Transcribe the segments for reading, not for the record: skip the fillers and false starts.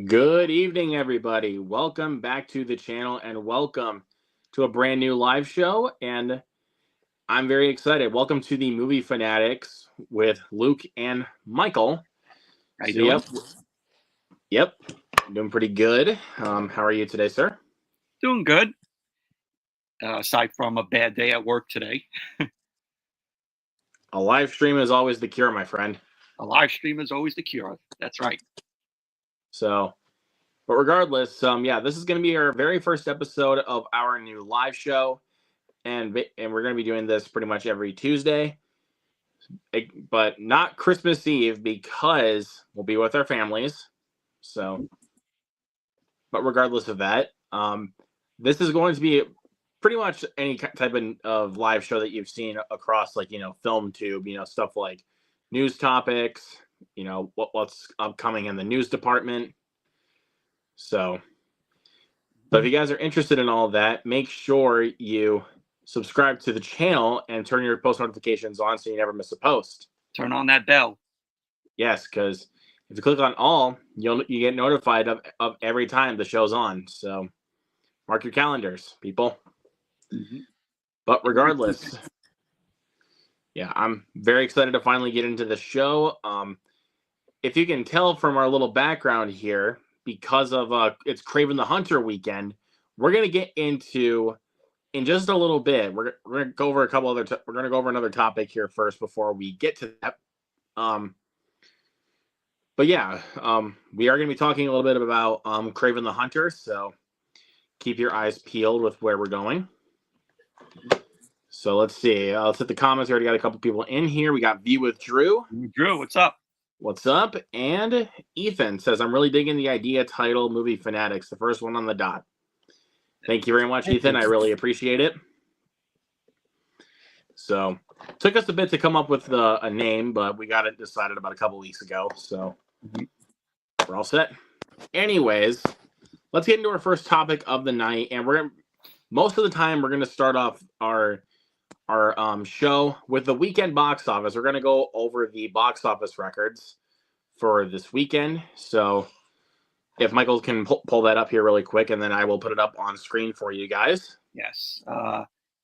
Good evening, everybody. Welcome back to the channel and welcome to a brand new live show. And I'm very excited. Welcome to the Movie Fanatics with Luke and Michael. How you doing? Yep, doing pretty good. How are you today, sir? Doing good. Aside from a bad day at work today. A live stream is always the cure, my friend. A live stream is always the cure. That's right. But regardless, this is going to be our very first episode of our new live show. And we're going to be doing this pretty much every Tuesday. But not Christmas Eve because we'll be with our families. But regardless of that, this is going to be pretty much any type of live show that you've seen across, FilmTube, stuff like news topics, what's upcoming in the news department. So if you guys are interested in all of that, make sure you subscribe to the channel and turn your post notifications on so you never miss a post. Turn on that bell. Yes, because if you click on all, you get notified of every time the show's on. So mark your calendars, people. Mm-hmm. But regardless, I'm very excited to finally get into the show. If you can tell from our little background here, because of it's Kraven the Hunter weekend, we're gonna get into in just a little bit. We're gonna go over a couple other. We're gonna go over another topic here first before we get to that. We are gonna be talking a little bit about Kraven the Hunter. So keep your eyes peeled with where we're going. So let's see. Let's hit the comments. We already got a couple people in here. We got V with Drew. Drew, what's up? What's up? And Ethan says, I'm really digging the idea title Movie Fanatics, the first one on the dot. Thank you very much, Ethan. I really appreciate it. So took us a bit to come up with a name, but we got it decided about a couple weeks ago. So we're all set. Anyways, let's get into our first topic of the night. And most of the time, we're going to start off our show with the weekend box office. We're going to go over the box office records for this weekend. So if Michael can pull that up here really quick, and then I will put it up on screen for you guys. Yes.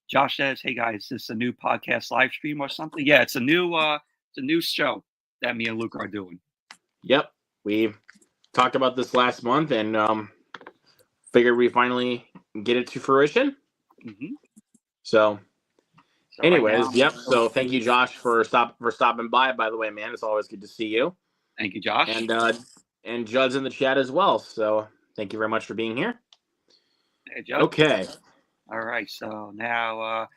Josh says, "Hey guys, is this a new podcast live stream or something?" Yeah, it's a new show that me and Luke are doing. Yep, we talked about this last month and figured we finally get it to fruition. Mm-hmm. So anyways, right yep. So thank you, Josh, for stopping by. By the way, man, it's always good to see you. Thank you, Josh. And Judd's in the chat as well. So thank you very much for being here. Hey, Judd. Okay. All right. So now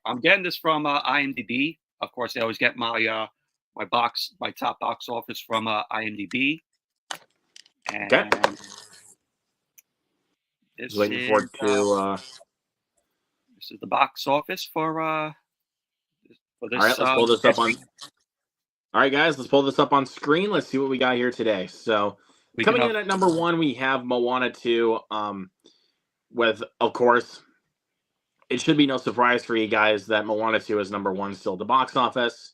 I'm getting this from IMDb. Of course, I always get my top box office from IMDb. And okay. Just waiting for it to. This is the box office for this. All right, let's pull this up on. All right, guys, let's pull this up on screen. Let's see what we got here today. So coming in at number 1, we have Moana 2. With, of course, it should be no surprise for you guys that Moana 2 is number 1 still at the box office.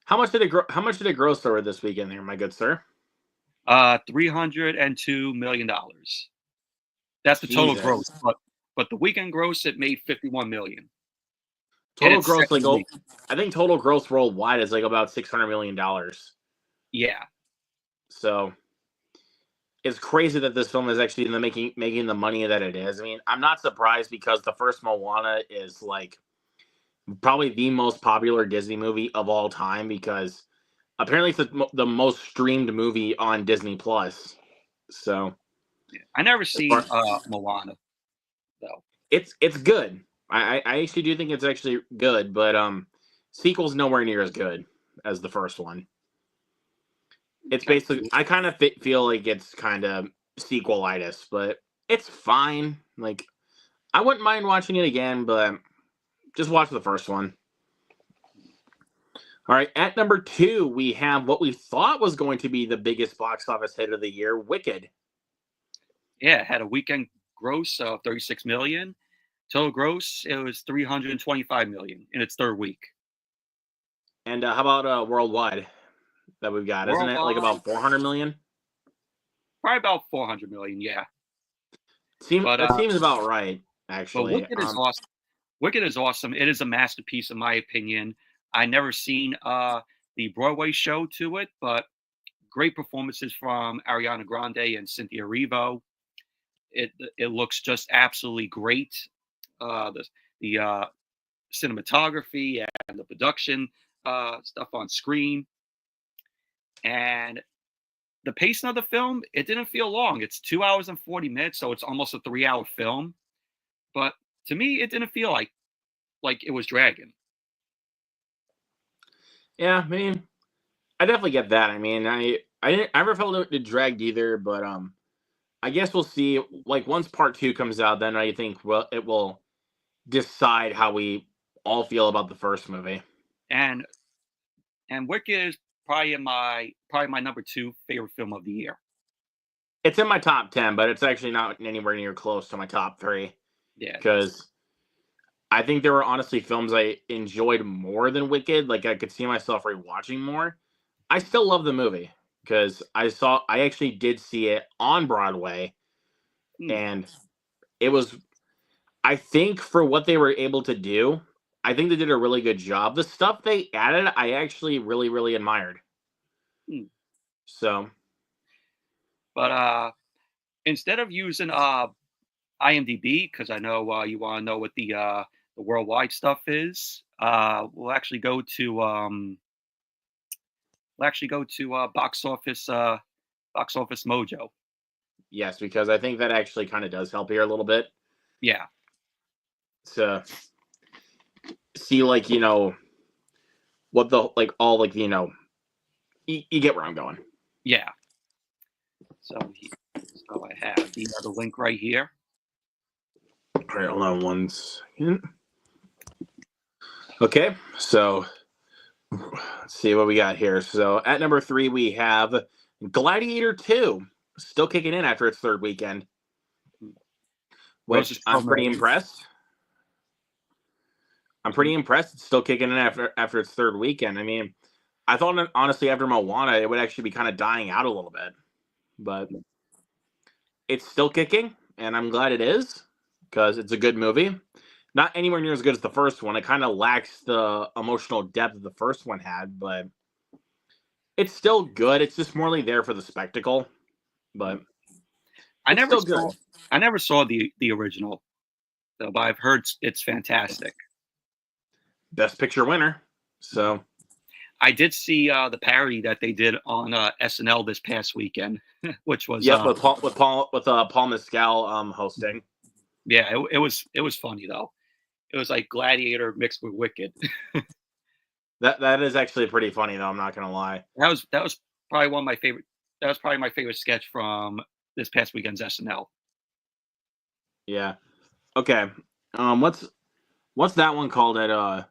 How much did it gross over this weekend there, my good sir? $302 million. That's the total gross, but the weekend gross, it made $51 million. Total gross, I think total gross worldwide is like about $600 million. Yeah. So it's crazy that this film is actually making the money that it is. I mean, I'm not surprised because the first Moana is like probably the most popular Disney movie of all time because apparently it's the most streamed movie on Disney Plus. So yeah. I never seen Moana though. It's good. I actually do think it's actually good, but sequel's nowhere near as good as the first one. It's basically, I kind of feel like it's kind of sequelitis, but it's fine. Like, I wouldn't mind watching it again, but just watch the first one. All right, at number 2, we have what we thought was going to be the biggest box office hit of the year, Wicked. Yeah, it had a weekend gross of $36 million. Total gross, it was $325 million in its third week. And how about worldwide that we've got? Isn't it like about 400 million? probably about 400 million. Yeah, but It seems about right, but actually. Wicked is awesome. Wicked is awesome. It is a masterpiece, in my opinion. I never seen the Broadway show to it, but great performances from Ariana Grande and Cynthia Erivo. It looks just absolutely great. The cinematography and the production stuff on screen, and the pacing of the film, it didn't feel long. It's 2 hours and 40 minutes, so it's almost a 3 hour film. But to me, it didn't feel like it was dragging. Yeah, I mean, I definitely get that. I mean, I never felt it dragged either, but I guess we'll see. Like once part two comes out, then I think it will decide how we all feel about the first movie. And Wicked is probably my number two favorite film of the year. It's in my top 10, but it's actually not anywhere near close to my top 3. Yeah, Because I think there were honestly films I enjoyed more than Wicked. Like I could see myself rewatching more. I still love the movie because I actually did see it on Broadway, and it was, I think for what they were able to do, I think they did a really good job. The stuff they added, I actually really, really admired. So, but instead of using IMDb, because I know you want to know what the worldwide stuff is, we'll actually go to Box Office Mojo. yes, because I think that actually kind of does help here a little bit. Yeah. To see, like, what the, like, all, like, you get where I'm going. Yeah. So I have the other link right here. All right, hold on one second. Okay, so let's see what we got here. So at number 3, we have Gladiator 2, still kicking in after its third weekend, which I'm pretty impressed. It's still kicking in after its third weekend. I mean, I thought, honestly, after Moana, it would actually be kind of dying out a little bit, but it's still kicking, and I'm glad it is because it's a good movie. Not anywhere near as good as the first one. It kind of lacks the emotional depth the first one had, but it's still good. It's just morely there for the spectacle, but I never saw the original, though, but I've heard it's fantastic. Best Picture winner. So I did see the parody that they did on SNL this past weekend, which was with Paul Mescal hosting. Yeah, it was funny though. It was like Gladiator mixed with Wicked. That is actually pretty funny though. I'm not gonna lie. That was probably one of my favorite. That was probably my favorite sketch from this past weekend's SNL. Yeah. Okay. What's that one called at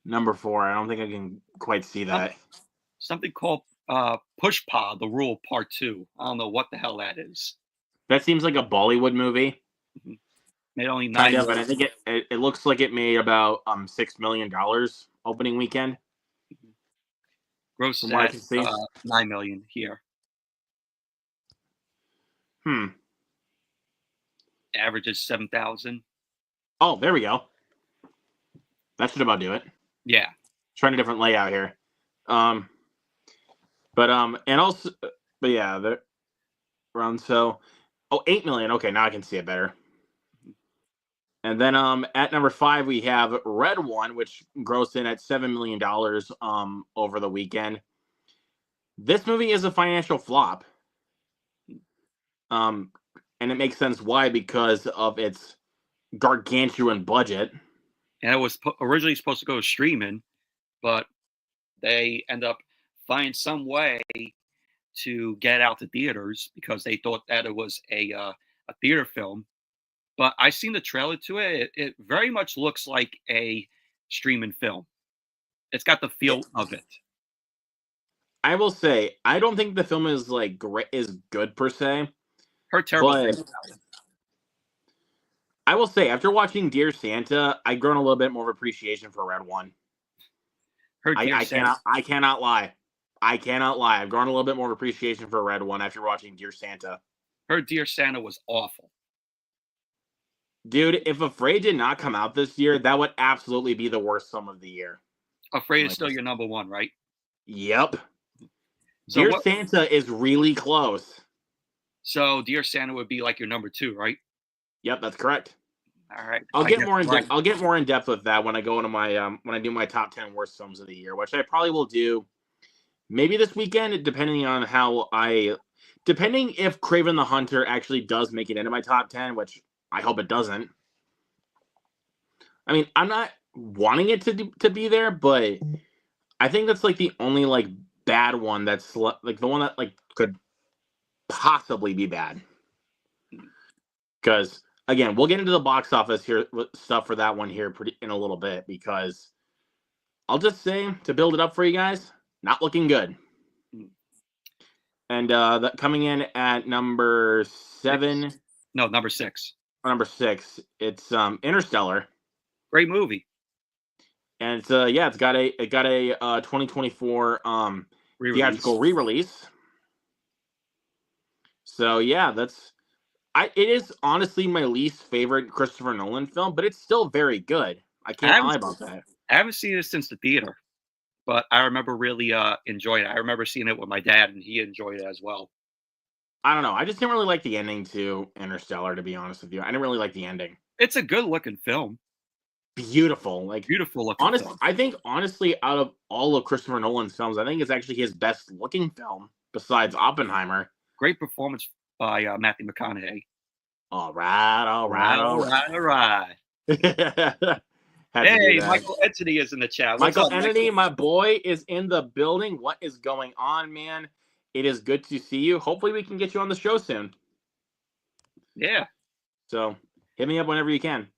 number 4? I don't think I can quite see that. Something called Push Pa, The Rule Part 2. I don't know what the hell that is. That seems like a Bollywood movie. Made only 9 kind of, and I think it looks like it made about $6 million opening weekend. Gross at 9 million here. Average is 7,000. Oh, there we go. That should about do it. Yeah. Trying a different layout here. And also, but yeah, the around 8 million. Okay, now I can see it better. And then at number 5 we have Red One, which grossed in at $7 million over the weekend. This movie is a financial flop. And it makes sense why, because of its gargantuan budget. And it was originally supposed to go streaming, but they end up finding some way to get out to theaters because they thought that it was a theater film. But I seen the trailer to it. It very much looks like a streaming film. It's got the feel of it. I will say, I don't think the film is like good per se. Heard terrible things about it. I will say, after watching Dear Santa, I've grown a little bit more of appreciation for Red One. I cannot lie. I cannot lie. I've grown a little bit more appreciation for Red One after watching Dear Santa. Her Dear Santa was awful. Dude, if Afraid did not come out this year, that would absolutely be the worst film of the year. Afraid is still your number one, right? Yep. So Dear Santa is really close. So Dear Santa would be like your number 2, right? Yep, that's correct. All right. I'll get more in depth. I'll get more in depth with that when I go into my when I do my top 10 worst films of the year, which I probably will do maybe this weekend, depending on depending if Kraven the Hunter actually does make it into my top 10, which I hope it doesn't. I mean, I'm not wanting it to be there, but I think that's like the only like bad one that's like the one that like could possibly be bad. Because again, we'll get into the box office here stuff for that one here in a little bit, because I'll just say, to build it up for you guys, not looking good. And that coming in at number 7. No, number 6. Number 6. It's Interstellar. Great movie. And it's it's got a 2024 theatrical re-release. So yeah, it is honestly my least favorite Christopher Nolan film, but it's still very good. I can't lie about that. I haven't seen it since the theater, but I remember really enjoying it. I remember seeing it with my dad, and he enjoyed it as well. I don't know. I just didn't really like the ending to Interstellar, to be honest with you. I didn't really like the ending. It's a good looking film. Beautiful, like beautiful looking film. I think honestly, out of all of Christopher Nolan's films, I think it's actually his best looking film besides Oppenheimer. Great performance by Matthew McConaughey. All right. Hey, Michael Entity is in the chat. Michael Entity, my boy, is in the building. What is going on, man? It is good to see you. Hopefully, we can get you on the show soon. Yeah. So hit me up whenever you can.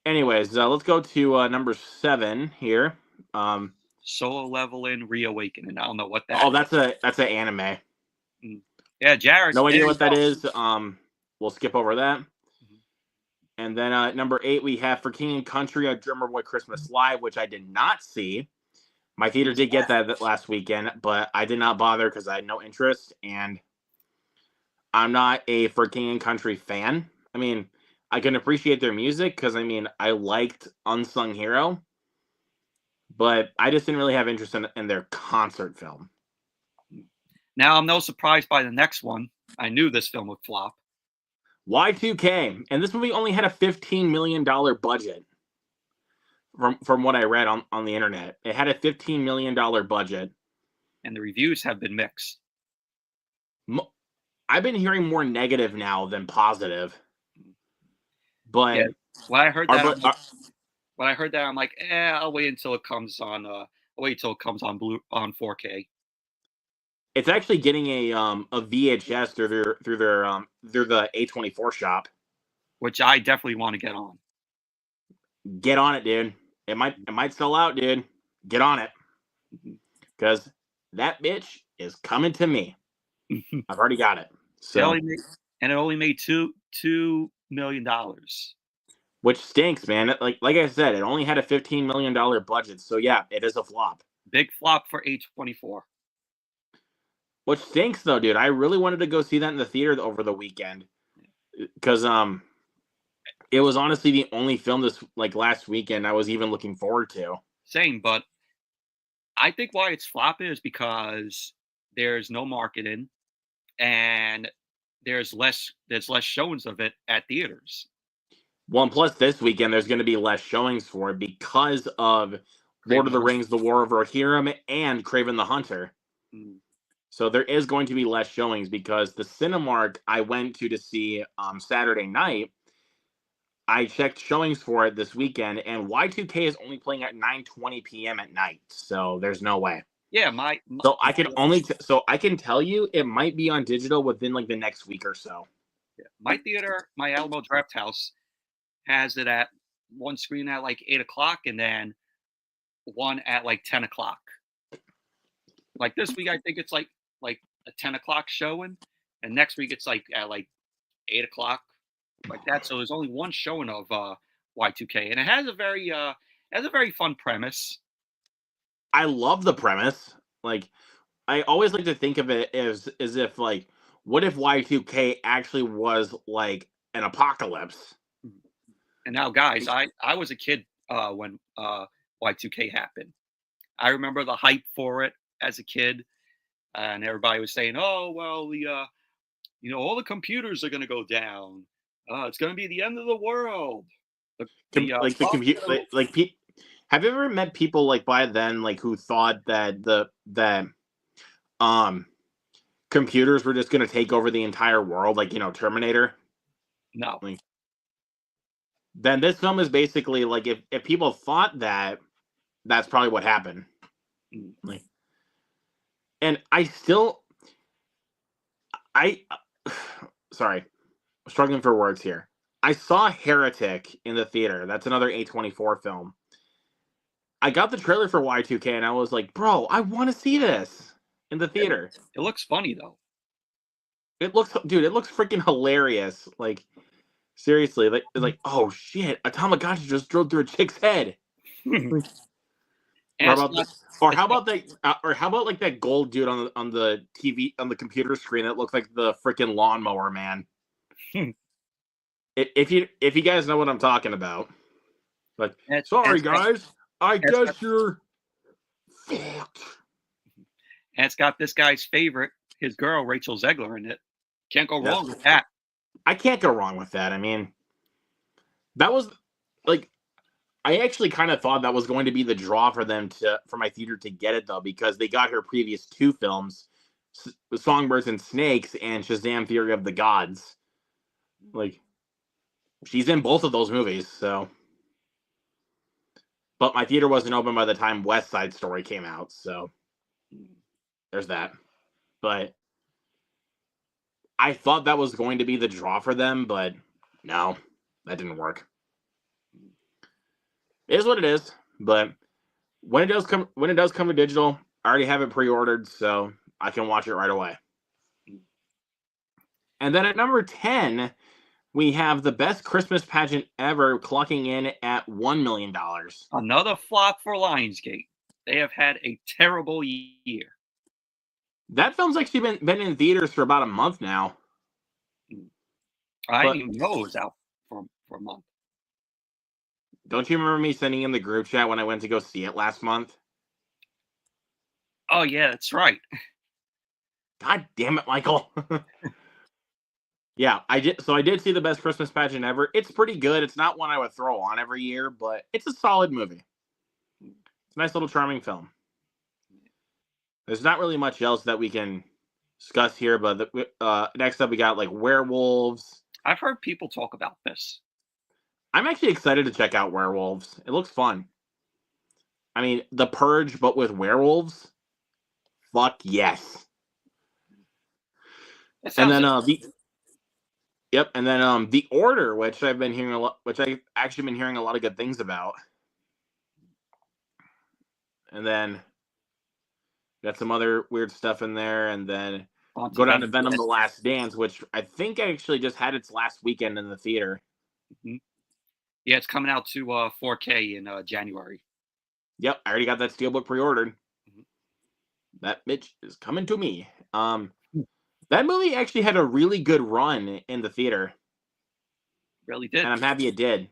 Anyways, let's go to number 7 here. Solo Leveling Reawakening. I don't know what that. Oh, that's an anime. Yeah, Jared. No idea what that is. We'll skip over that. And then number 8, we have For King and Country, A Drummer Boy Christmas Live, which I did not see. My theater did get that last weekend, but I did not bother because I had no interest, and I'm not a For King and Country fan. I mean, I can appreciate their music because, I mean, I liked Unsung Hero, but I just didn't really have interest in their concert film. Now, I'm no surprised by the next one. I knew this film would flop. Y2K, and this movie only had a $15 million budget. From what I read on the internet, it had a $15 million budget, and the reviews have been mixed. I've been hearing more negative now than positive. But yeah. When I heard that, I'm like, I'll wait until it comes on. I'll wait till it comes on 4K. It's actually getting a VHS through the A24 shop, which I definitely want to get on. Get on it, dude. It might sell out, dude. Get on it, because that bitch is coming to me. I've already got it. So it only made $2 million, which stinks, man. Like I said, it only had a $15 million budget. So yeah, it is a flop. Big flop for A24. Which stinks, though, dude. I really wanted to go see that in the theater over the weekend, because it was honestly the only film last weekend I was even looking forward to. Same, but I think why it's flopping is because there's no marketing and there's less showings of it at theaters. Well, and plus this weekend there's going to be less showings for it because of Lord of the Rings: The War of Rohirrim and Kraven the Hunter. So there is going to be less showings because the Cinemark I went to see Saturday night, I checked showings for it this weekend, and Y2K is only playing at 9:20 p.m. at night. So there's no way. Yeah, so I can tell you it might be on digital within like the next week or so. Yeah. My theater, my Alamo Draft House, has it at one screen at like 8:00 and then one at like 10:00. Like this week, I think it's like a 10:00 showing, and next week it's like at like 8:00, like that. So there's only one showing of Y2K, and it has a very fun premise. I love the premise. like I always like to think of it as if like what if Y2K actually was like an apocalypse? And now, guys, I was a kid when Y2K happened. I remember the hype for it as a kid, and everybody was saying, "Oh, well, all the computers are going to go down. It's going to be the end of the world. Like the Phones compute are gonna-" like have you ever met people like by then like who thought that that um computers were just going to take over the entire world, like Terminator? No. Like, then this film is basically like if people thought that, that's probably what happened. Mm. Like, and I still I sorry, struggling for words here. I saw Heretic in the theater. That's another A24 film. I got the trailer for Y2K and I was like, bro, I want to see this in the It, theater. it looks funny though. It looks, dude, it looks freaking hilarious. Like, seriously, like, it's like, oh shit, a Tamagotchi just drove through a chick's head. And Or it's about not. this, or It's how not. about that, or how about like that gold dude on the TV on the computer screen that looks like the freaking lawnmower man. If you guys know what I'm talking about, like, And sorry it's got. guys, I It's got. guess you're fucked. And it's got this guy's favorite, his girl Rachel Zegler in it. Can't go Yes, wrong with that. I can't go wrong with that. I mean, that was like I actually kind of thought that was going to be the draw for them for my theater to get it though, because they got her previous two films, Songbirds and Snakes and Shazam: Fury of the Gods. Like she's in both of those movies, so. But my theater wasn't open by the time West Side Story came out, so there's that. But I thought that was going to be the draw for them, but no, that didn't work. It is what it is, but when it does come to digital, I already have it pre-ordered, so I can watch it right away. And then at number 10, we have the best Christmas pageant ever, clocking in at $1 million. Another flop for Lionsgate. They have had a terrible year. That film's actually been in theaters for about a month now. I But didn't even know it was out for a month. don't you remember me sending in the group chat when I went to go see it last month? Oh yeah, that's right. God damn it, Michael. Yeah, I did. So I did see the best Christmas pageant ever. It's pretty good. It's not one I would throw on every year, but it's a solid movie. It's a nice little charming film. There's not really much else that we can discuss here, but next up we got like werewolves. I've heard people talk about this. I'm actually excited to check out werewolves. It looks fun. I mean, The Purge, but with werewolves. Fuck yes. It And sounds then interesting. The Order, which I've been hearing a lot, which I've actually been hearing a lot of good things about. And then got some other weird stuff in there, and then go down to Venom: The Last Dance, which I think actually just had its last weekend in the theater. Mm-hmm. Yeah, it's coming out to 4K in January. Yep, I already got that steelbook pre-ordered. Mm-hmm. That bitch is coming to me. That movie actually had a really good run in the theater. Really did. And I'm happy it did.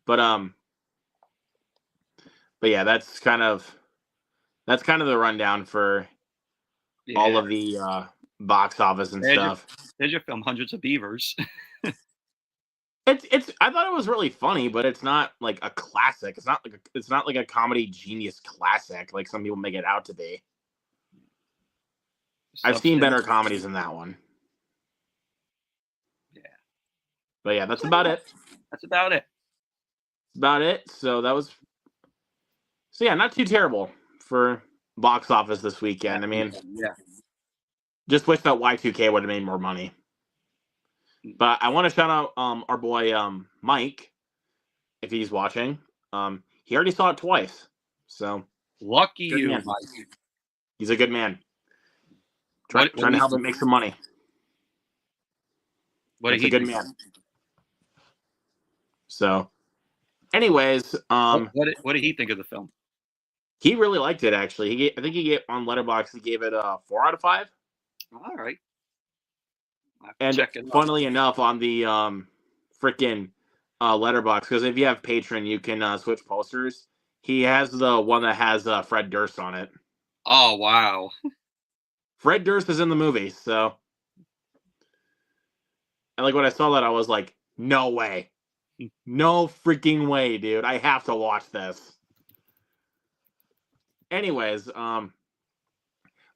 But yeah, that's kind of the rundown for all of the box office and stuff. There's your film, Hundreds of Beavers. It's I thought it was really funny, but it's not like a classic. It's not like a comedy genius classic like some people make it out to be. I've seen better comedies than that one. Yeah. But yeah, that's about it. That's about it. So yeah, not too terrible for box office this weekend. I mean, yeah. Just wish that Y2K would have made more money. But I want to shout out our boy Mike, if he's watching. He already saw it twice. So lucky you, Mike. He's a good man. Trying to help him make some money. He's a good man. So, anyways, what did he think of the film? He really liked it, actually. I think he gave on Letterboxd. He gave it a 4 out of 5. All right. I have to And check it out. funnily enough, on the freaking Letterboxd, because if you have Patreon, you can switch posters. He has the one that has Fred Durst on it. Oh, wow. Fred Durst is in the movie, so. And like when I saw that, I was like, no way. No freaking way, dude. I have to watch this. Anyways,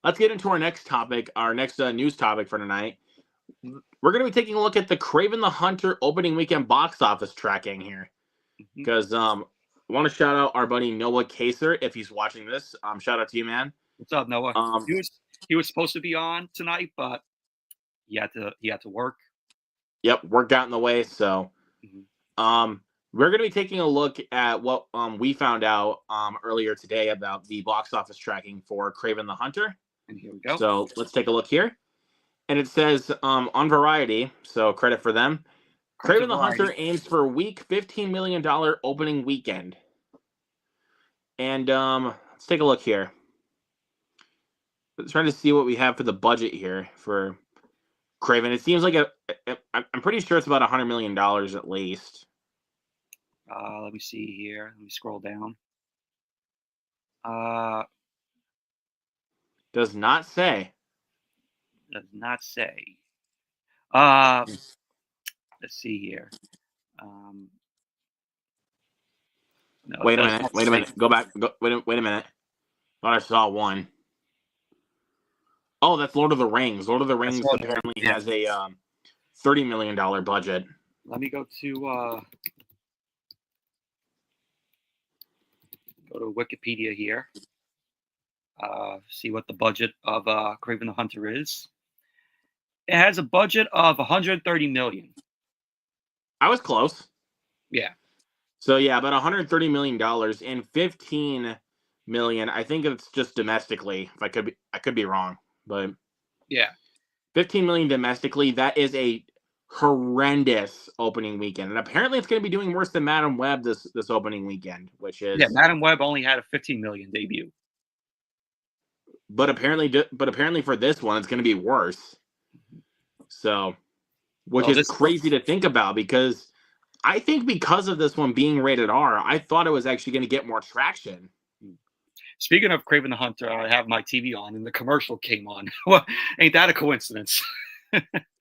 let's get into our next topic, our next news topic for tonight. We're going to be taking a look at the Kraven the Hunter opening weekend box office tracking here. Because I want to shout out our buddy Noah Kaser if he's watching this. Shout out to you, man. What's up, Noah? He was supposed to be on tonight, but he had to work. Yep, work got in the way. So, we're going to be taking a look at what we found out earlier today about the box office tracking for Kraven the Hunter. And here we go. So let's take a look here. And it says on Variety, so credit for them, Kraven the Hunter aims for week $15 million opening weekend. And let's take a look here. Let's try to see what we have for the budget here for Kraven. It seems like I'm pretty sure it's about $100 million at least. Let me see here. Let me scroll down. Does not say. Does not say. Let's see here. No, wait a minute. Go back. Wait a minute. Thought I saw one. Oh, that's Lord of the Rings. Lord of the Rings apparently has a $30 million budget. Let me go to Wikipedia here. See what the budget of Kraven the Hunter is. It has a budget of $130 million. I was close. Yeah. So yeah, about $130 million and $15 million. I think it's just domestically. If I could be wrong, but yeah, $15 million domestically. That is a horrendous opening weekend, and apparently it's going to be doing worse than Madam Web this opening weekend, which is Madam Web only had a $15 million debut. But apparently for this one, it's going to be worse. So, which is crazy to think about because I think because of this one being rated R, I thought it was actually going to get more traction. Speaking of Kraven the Hunter, I have my TV on and the commercial came on. Well, ain't that a coincidence?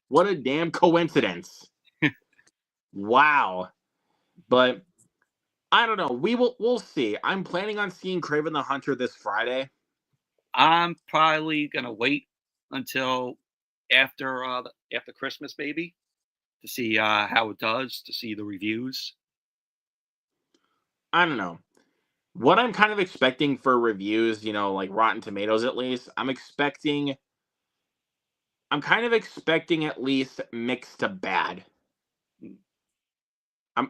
What a damn coincidence. Wow. But I don't know. We'll see. I'm planning on seeing Kraven the Hunter this Friday. I'm probably gonna wait until after Christmas, maybe, to see how it does, to see the reviews. I don't know. What I'm kind of expecting for reviews, like Rotten Tomatoes at least, I'm kind of expecting at least mixed to bad.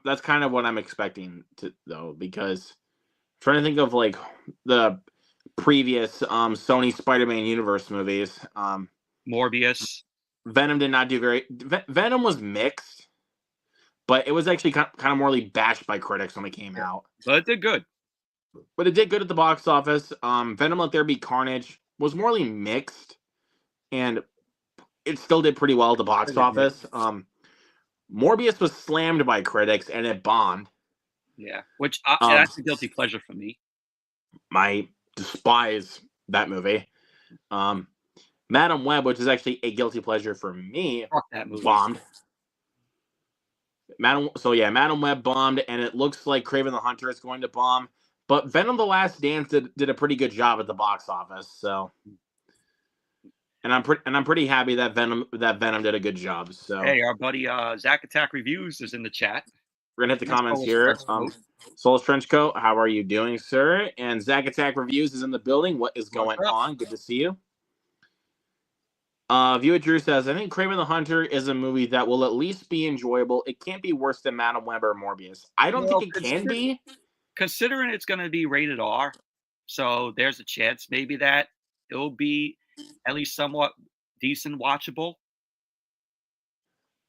That's kind of what I'm expecting though, because I'm trying to think of like the previous Sony Spider-Man universe movies. Morbius. Venom did not do Venom was mixed, but it was actually kind of morely bashed by critics when it came out. But it did good. But it did good at the box office. Venom Let There Be Carnage was morely mixed, and it still did pretty well at the box office. Morbius was slammed by critics, and it bombed. Yeah, which that's a guilty pleasure for me. I despise that movie. Madam Web, which is actually a guilty pleasure for me, bombed. Madam Web bombed, and it looks like Kraven the Hunter is going to bomb. But Venom: The Last Dance did a pretty good job at the box office. So, and I'm pretty happy that Venom did a good job. So, hey, our buddy Zach Attack Reviews is in the chat. We're gonna hit the comments here. Souls Trenchcoat, how are you doing, sir? And Zach Attack Reviews is in the building. What is going on? Good to see you. Viewer Drew says, I think Kraven the Hunter is a movie that will at least be enjoyable. It can't be worse than Madam Web or Morbius. I don't think it can be. Considering it's going to be rated R, so there's a chance maybe that it will be at least somewhat decent watchable.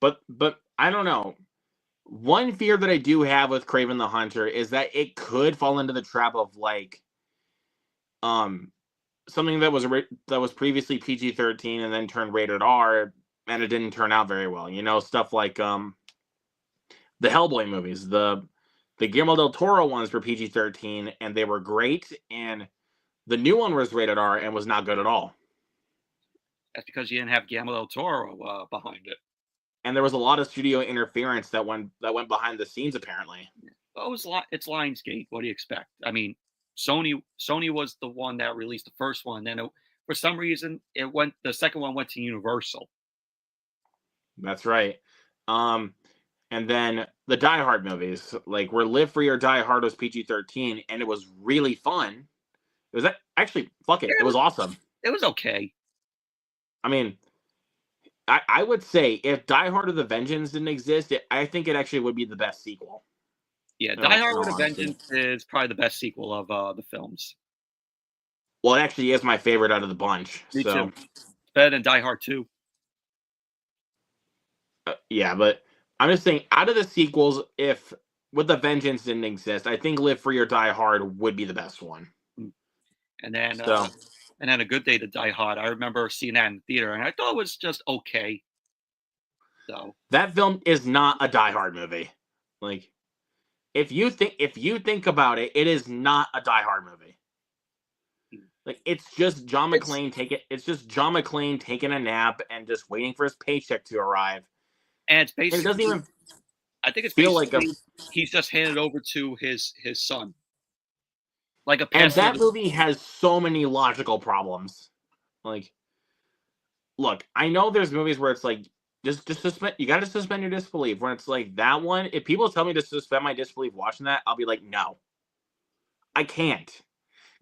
But I don't know. One fear that I do have with Kraven the Hunter is that it could fall into the trap of like something that was previously PG-13 and then turned rated R, and it didn't turn out very well. You know, stuff like the Hellboy movies, the Guillermo del Toro ones were PG-13 and they were great, and the new one was rated R and was not good at all. That's because you didn't have Guillermo del Toro behind it. And there was a lot of studio interference that went behind the scenes, apparently. Well, it's Lionsgate. What do you expect? I mean, Sony was the one that released the first one. Then for some reason, the second one went to Universal. That's right. And then the Die Hard movies, like where Live Free or Die Hard was PG-13, and it was really fun. It was actually, fuck it, it was awesome. It was okay. I mean, I would say if Die Hard with a Vengeance didn't exist, I think it actually would be the best sequel. Yeah, Die Hard with a Vengeance is probably the best sequel of the films. Well, it actually is my favorite out of the bunch. Me too. It's better than Die Hard 2. Yeah, but I'm just saying, out of the sequels, if With a Vengeance didn't exist, I think Live Free or Die Hard would be the best one. And then A Good Day to Die Hard. I remember seeing that in the theater, and I thought it was just okay. So that film is not a Die Hard movie. Like, if you think about it, it is not a Die Hard movie. Like, it's just John McClane taking a nap and just waiting for his paycheck to arrive. And it's basically, it doesn't even. I think it's feel like he's just handed over to his son. Like a and that movie has so many logical problems. Like, look, I know there's movies where it's like just suspend. You got to suspend your disbelief. When it's like that one, if people tell me to suspend my disbelief watching that, I'll be like, no, I can't,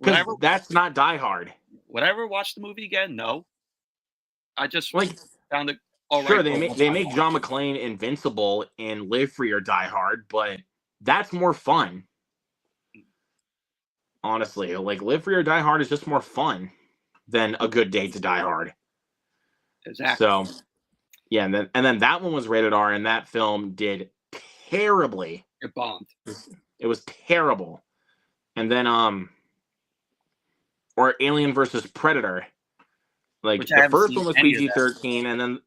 because that's not Die Hard. Would I ever watch the movie again? No. I just found it. Sure, they make John McClane invincible in Live Free or Die Hard, but that's more fun. Honestly, like Live Free or Die Hard is just more fun than A Good Day to Die Hard. Exactly. So, yeah, and then that one was rated R, and that film did terribly. It bombed. It was terrible. And then or Alien versus Predator. Like, the first one was PG-13, and then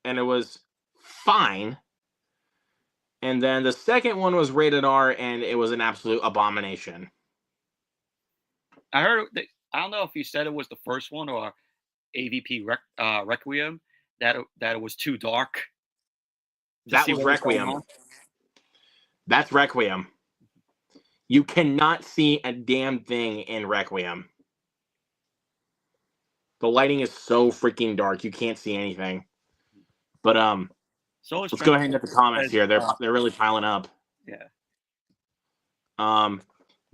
and it was fine. And then the second one was rated R, and it was an absolute abomination. I heard. I don't know if you said it was the first one or AVP Requiem that it was too dark. That was Requiem. That's Requiem. You cannot see a damn thing in Requiem. The lighting is so freaking dark, you can't see anything. But so let's go ahead and get the comments here. They're really piling up. Yeah.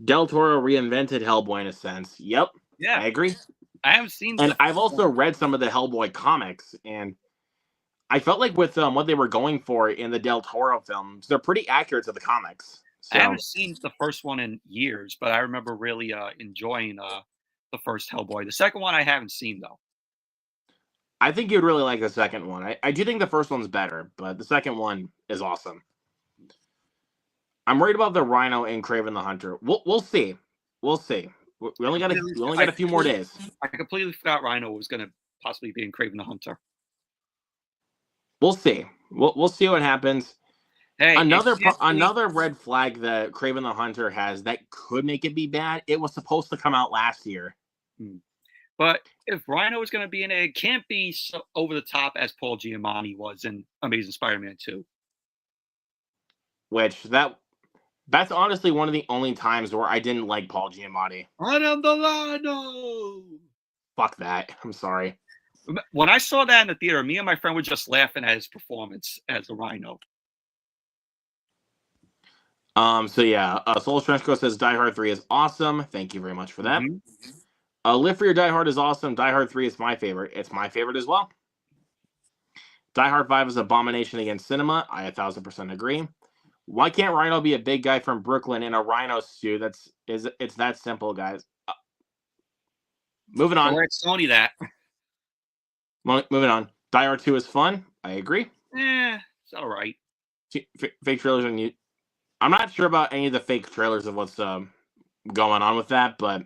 Del Toro reinvented Hellboy in a sense. Yep. Yeah. I agree. I haven't seen, and I've also read some of the Hellboy comics, and I felt like with what they were going for in the Del Toro films, they're pretty accurate to the comics. So, I haven't seen the first one in years, but I remember really enjoying the first Hellboy. The second one I haven't seen, though. I think you'd really like the second one. I do think the first one's better, but the second one is awesome. I'm worried about the Rhino and Kraven the Hunter. We'll see. We'll see. We only got a few more days. I completely forgot Rhino was going to possibly be in Kraven the Hunter. We'll see. We'll see what happens. Hey, another red flag that Kraven the Hunter has that could make it be bad. It was supposed to come out last year. But if Rhino is going to be in it can't be so over the top as Paul Giamatti was in Amazing Spider-Man 2. Which that's honestly one of the only times where I didn't like Paul Giamatti. I am the Rhino. Fuck that. I'm sorry. When I saw that in the theater, me and my friend were just laughing at his performance as the Rhino. So yeah, Soul Trenchcoat says Die Hard 3 is awesome. Thank you very much for that. Live Free or Die Hard is awesome. Die Hard 3 is my favorite. It's my favorite as well. Die Hard 5 is abomination against cinema. I 1000% agree. Why can't Rhino be a big guy from Brooklyn in a Rhino suit? It's that simple, guys. Moving on. Let Sony that. Moving on. Die Hard 2 is fun. I agree. It's all right. Fake trailers on you. I'm not sure about any of the fake trailers of what's going on with that, but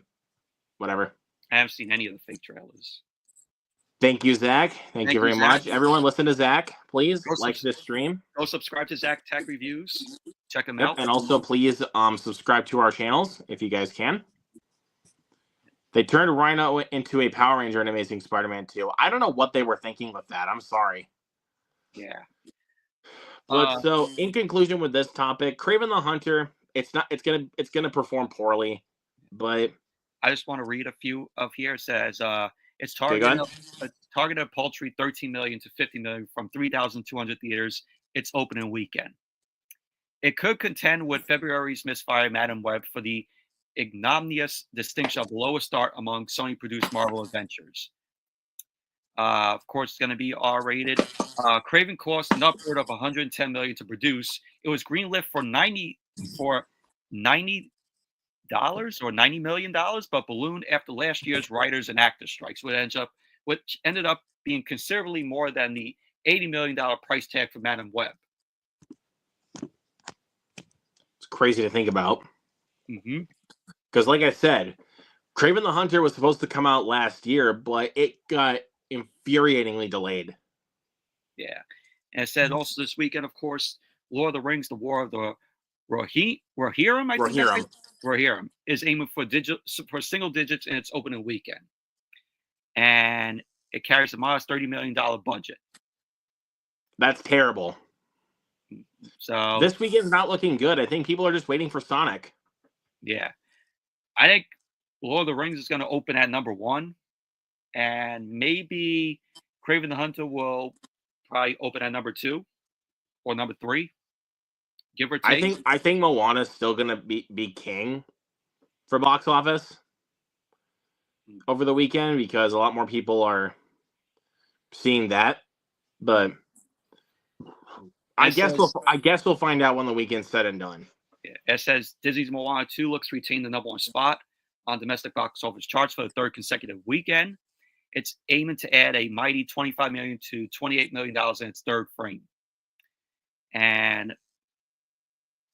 whatever. I haven't seen any of the fake trailers. Thank you, Zach. Thank you very Zach. much. Everyone, listen to Zach, please. Go Like this stream. Go subscribe to Zach Tech Reviews. Check him Yep, out. and also please subscribe to our channels if you guys can. They turned Rhino into a Power Ranger in Amazing Spider-Man 2. I don't know what they were thinking with that. I'm sorry. Yeah. But so, in conclusion with this topic, Kraven the Hunter, it's gonna perform poorly, but I just want to read a few of here. It says it's okay, targeted paltry 13 million to 50 million from 3,200 theaters. It's opening weekend. It could contend with February's misfire Madam Web for the ignominious distinction of the lowest start among Sony-produced Marvel adventures. Of course, it's going to be R-rated. Kraven cost an upward of 110 million to produce. It was greenlit for $90 or $90 million, but ballooned after last year's writers and actors strikes, which ended up being considerably more than the $80 million price tag for Madam Web. It's crazy to think about. Because, like I said, Kraven the Hunter was supposed to come out last year, but it got infuriatingly delayed. Yeah. And it said also this weekend, of course, Lord of the Rings, The War of the Rohirrim is aiming for single digits in its opening weekend. And it carries a modest $30 million budget. That's terrible. So this weekend's not looking good. I think people are just waiting for Sonic. Yeah. I think Lord of the Rings is going to open at number 1. And maybe Kraven the Hunter will probably open at number 2 or number 3. Give or take. I think Moana's still gonna be king for box office over the weekend because a lot more people are seeing that. But I guess we'll find out when the weekend's said and done. Yeah, it says Disney's Moana 2 looks to retain the number 1 spot on domestic box office charts for the 3rd consecutive weekend. It's aiming to add a mighty $25 million to $28 million in its 3rd frame. And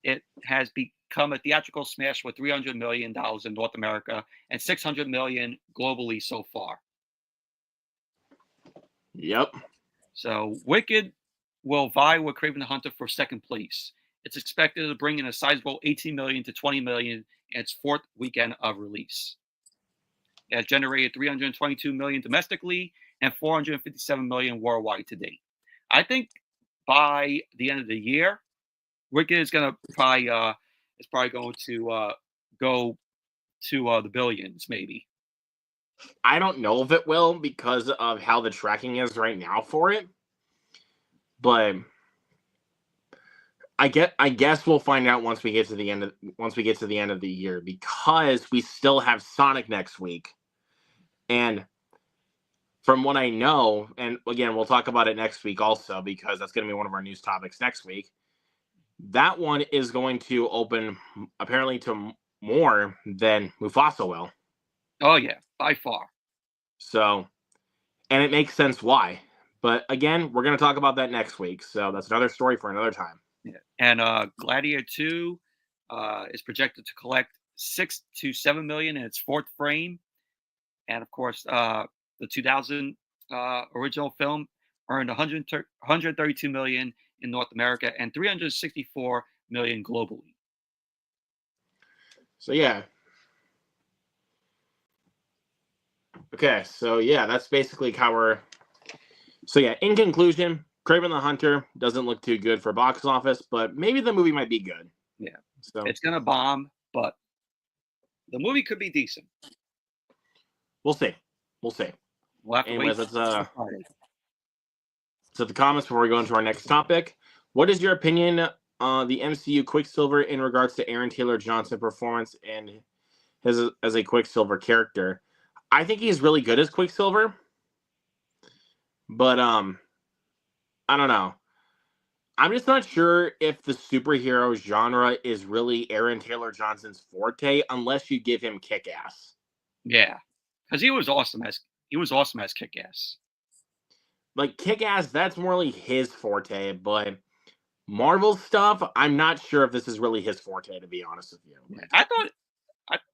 it has become a theatrical smash with $300 million in North America and $600 million globally so far. Yep. So Wicked will vie with Kraven the Hunter for 2nd place. It's expected to bring in a sizable $18 million to $20 million in its 4th weekend of release. It has generated $322 million domestically and $457 million worldwide to date. I think by the end of the year, Wicked is going to probably going to go to the billions, maybe. I don't know if it will because of how the tracking is right now for it, but I guess we'll find out once we get to the end of the year because we still have Sonic next week, and from what I know, and again we'll talk about it next week also because that's going to be one of our news topics next week. That one is going to open apparently to more than Mufasa will. Oh yeah, by far. So, and it makes sense why. But again, we're going to talk about that next week. So that's another story for another time. Yeah. And Gladiator 2 is projected to collect $6 to $7 million in its 4th frame. And of course, the 2000 original film earned $132 million in North America and $364 million globally. So yeah. Okay, so yeah, that's basically how we're. So yeah, in conclusion, Kraven the Hunter doesn't look too good for box office, but maybe the movie might be good. Yeah, so it's gonna bomb, but the movie could be decent. We'll see. We'll see. We'll have to Anyways, wait. So the comments before we go into our next topic. What is your opinion on the MCU Quicksilver in regards to Aaron Taylor Johnson performance and his as a Quicksilver character? I think he's really good as Quicksilver, but I don't know. I'm just not sure if the superhero genre is really Aaron Taylor Johnson's forte unless you give him Kick-Ass. Yeah, because he was awesome as Kick-Ass. Like Kick-Ass, that's more like his forte, but Marvel stuff, I'm not sure if this is really his forte, to be honest with you. I thought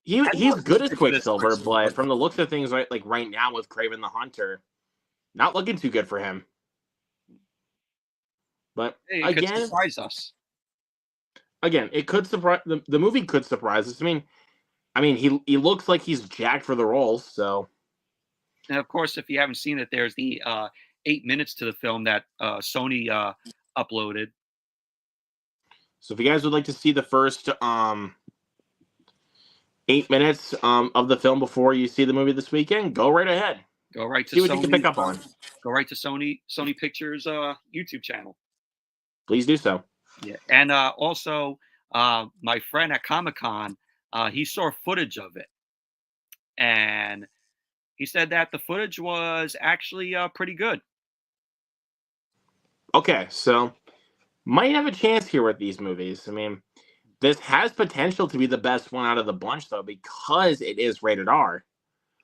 He's good as Quicksilver, but from the looks of things, right, like right now with Kraven the Hunter, not looking too good for him. But Hey, it could again, surprise us. it could surprise the movie could surprise us. I mean, he looks like he's jacked for the role. So, And of course, if you haven't seen it, there's the 8 minutes to the film that Sony uploaded. so if you guys would like to see the first 8 minutes of the film before you see the movie this weekend, go right ahead. Go right to see what Sony, you can pick up on. Go right to Sony Pictures YouTube channel. Please do so. Yeah, and also my friend at Comic-Con, he saw footage of it, and he said that the footage was actually pretty good. Okay, so might have a chance here with these movies. I mean, this has potential to be the best one out of the bunch, though, because it is rated R.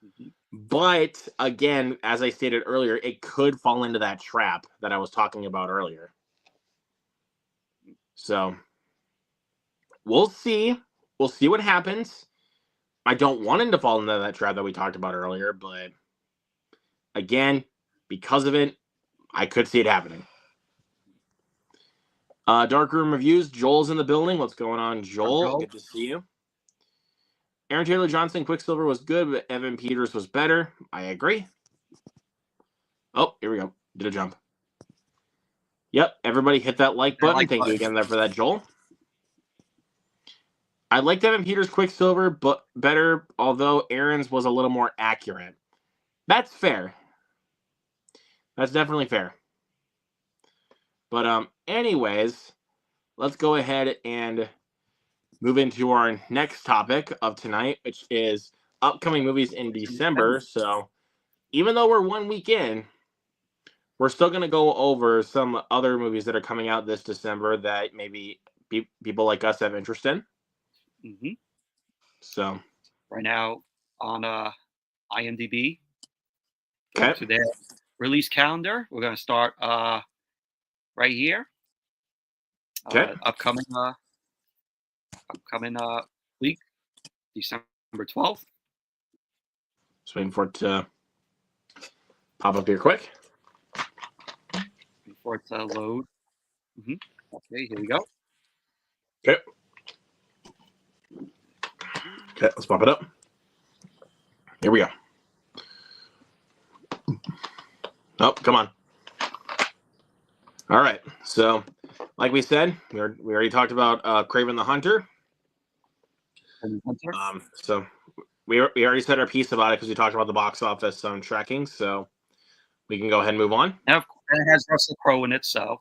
Mm-hmm. But again, as I stated earlier, it could fall into that trap that I was talking about earlier. So we'll see. We'll see what happens. I don't want him to fall into that trap that we talked about earlier, but again, because of it, I could see it happening. Dark Room Reviews. Joel's in the building. What's going on, Joel? Good to see you. Aaron Taylor Johnson, Quicksilver was good, but Evan Peters was better. I agree. Oh, here we go. Did a jump. Yep, everybody hit that like button. Thank you again there for that, Joel. I liked Evan Peters' Quicksilver, but better, although Aaron's was a little more accurate. That's fair. That's definitely fair. But anyways, let's go ahead and move into our next topic of tonight, which is upcoming movies in December. So even though we're 1 week in, we're still going to go over some other movies that are coming out this December that maybe people like us have interest in. Mm-hmm. So right now on IMDb, okay, to their release calendar, we're going to start right here. Okay. Upcoming week, December 12th. Just waiting for it to pop up here quick. Waiting for it to load. Mm-hmm. Okay, here we go. Okay. Okay, let's pop it up. Here we go. Oh, come on. All right. So, like we said, we already talked about Kraven the Hunter. So we already said our piece about it because we talked about the box office tracking. So we can go ahead and move on. And it has Russell Crowe in it, so.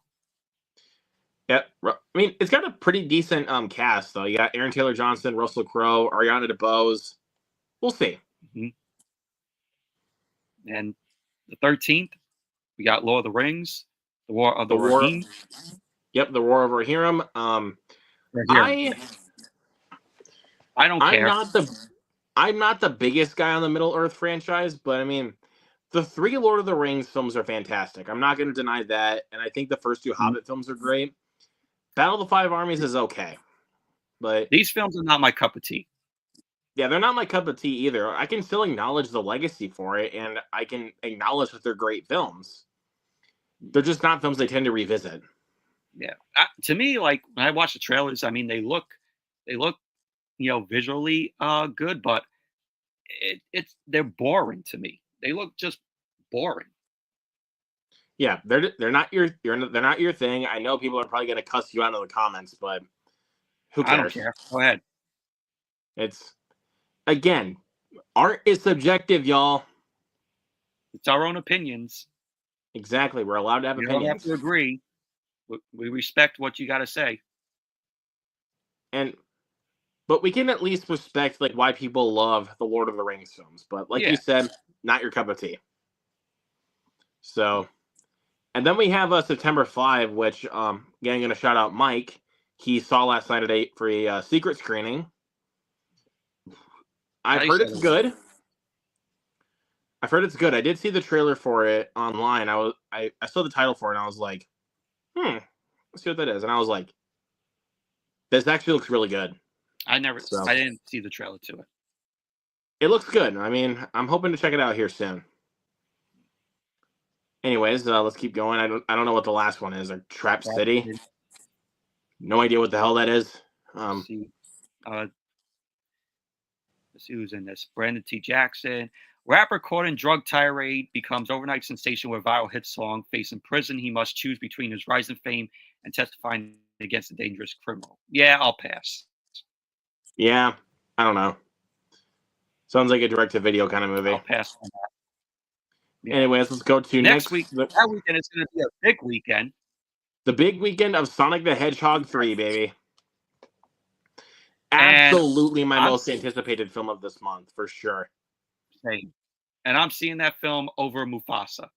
Yeah, I mean, it's got a pretty decent cast, though. You got Aaron Taylor Johnson, Russell Crowe, Ariana DeBose. We'll see. Mm-hmm. And the 13th, we got Lord of the Rings, The War of the Rohirrim. Yep, The War of Rohirrim. I don't care. I'm not the biggest guy on the Middle Earth franchise, but I mean, the 3 Lord of the Rings films are fantastic. I'm not going to deny that, and I think the first 2 Hobbit films are great. Battle of the Five Armies is okay, but these films are not my cup of tea. Yeah, they're not my cup of tea either. I can still acknowledge the legacy for it, and I can acknowledge that they're great films. They're just not films they tend to revisit. Yeah, to me, like when I watch the trailers, I mean, they look, visually good, but they're boring to me. They look just boring. Yeah, they're not your thing. I know people are probably going to cuss you out in the comments, but who cares? I don't care. Go ahead. It's again, art is subjective, y'all. It's our own opinions. Exactly, we're allowed to have opinions. You don't have to agree. We respect what you got to say. But we can at least respect like why people love the Lord of the Rings films. But like you said, not your cup of tea. So, and then we have September 5, which again, I'm going to shout out Mike. He saw last night for a secret screening. I've heard it's good. I've heard it's good. I did see the trailer for it online. I saw the title for it, and I was like, let's see what that is. And I was like, this actually looks really good. I So didn't see the trailer to it. it looks good. I mean, I'm hoping to check it out here soon. Anyways, let's keep going. I don't know what the last one is. Like Trap City. No idea what the hell that is. Let's see. Let's see who's in this. Brandon T. Jackson. Rapper caught in drug tirade becomes overnight sensation with viral hit song. Facing prison, he must choose between his rising fame and testifying against a dangerous criminal. Yeah, I'll pass. Yeah, I don't know. Sounds like a direct-to-video kind of movie. I'll pass on that. Yeah. Anyways, let's go to next week. That weekend is going to be a big weekend. The big weekend of Sonic the Hedgehog 3, baby. Absolutely my most anticipated film of this month, for sure. Same. And I'm seeing that film over Mufasa.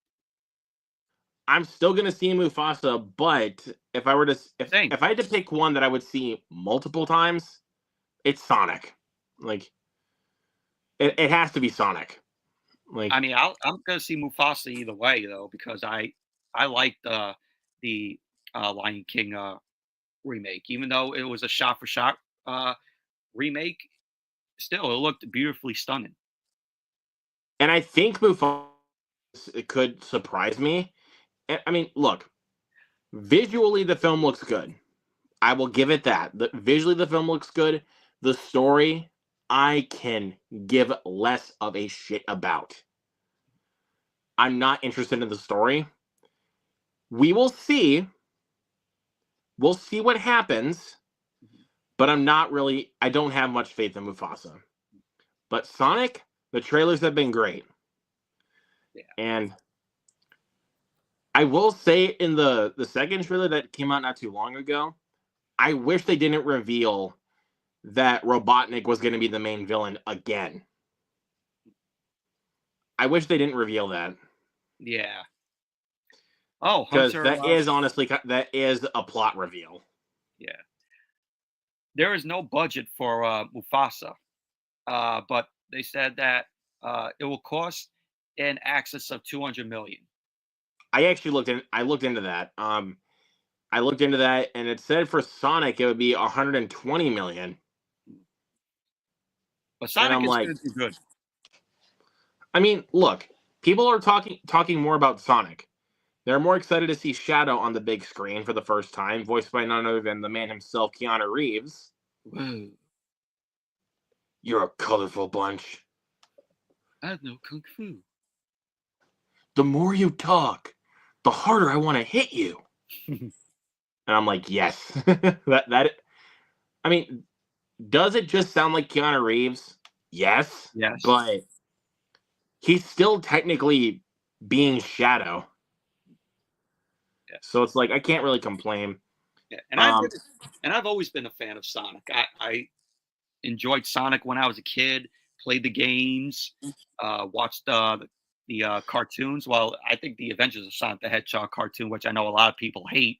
I'm still going to see Mufasa, but if I were to if I had to pick one that I would see multiple times, it's Sonic. Like it has to be Sonic. Like I mean, I'm going to see Mufasa either way though, because I liked the Lion King remake, even though it was a shot for shot remake. Still, it looked beautifully stunning. And I think Mufasa could surprise me. I mean, look, visually the film looks good. I will give it that. Visually the film looks good. The story, I can give less of a shit about. I'm not interested in the story. We will see. We'll see what happens. But I don't have much faith in Mufasa. But Sonic, the trailers have been great. Yeah. And I will say in the second trailer that came out not too long ago, I wish they didn't reveal that Robotnik was going to be the main villain again. I wish they didn't reveal that. Yeah. Oh, because that is a plot reveal. Yeah. There is no budget for Mufasa, but they said that it will cost in excess of 200 million. I actually looked into that. I looked into that, and it said for Sonic it would be 120 million. But Sonic is going to do good. I mean, look, people are talking more about Sonic. They're more excited to see Shadow on the big screen for the first time, voiced by none other than the man himself, Keanu Reeves. Whoa. You're a colorful bunch. I know Kung Fu. The more you talk, the harder I want to hit you. And I'm like, yes. I mean, does it just sound like Keanu Reeves? Yes. Yes. But he's still technically being Shadow. Yeah. So it's like I can't really complain. Yeah. And I've always been a fan of Sonic. I enjoyed Sonic when I was a kid, played the games, watched the cartoons. Well, I think the Adventures of Sonic the Hedgehog cartoon, which I know a lot of people hate,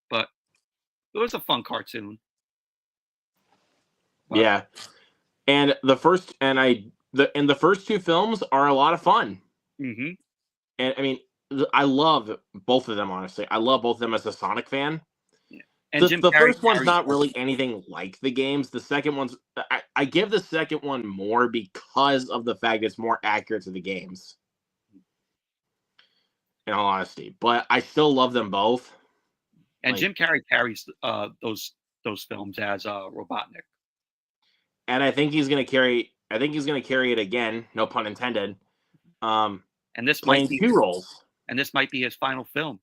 but it was a fun cartoon. But, yeah. And the first two films are a lot of fun. Mm-hmm. And I mean, I love both of them, honestly. I love both of them as a Sonic fan. Yeah. And the first one's not really anything like the games. The second one's I give the second one more because of the fact it's more accurate to the games. In all honesty. But I still love them both. And Jim Carrey carries those films as Robotnik. And I think he's gonna carry it again, no pun intended. And this playing two roles. And this might be his final film.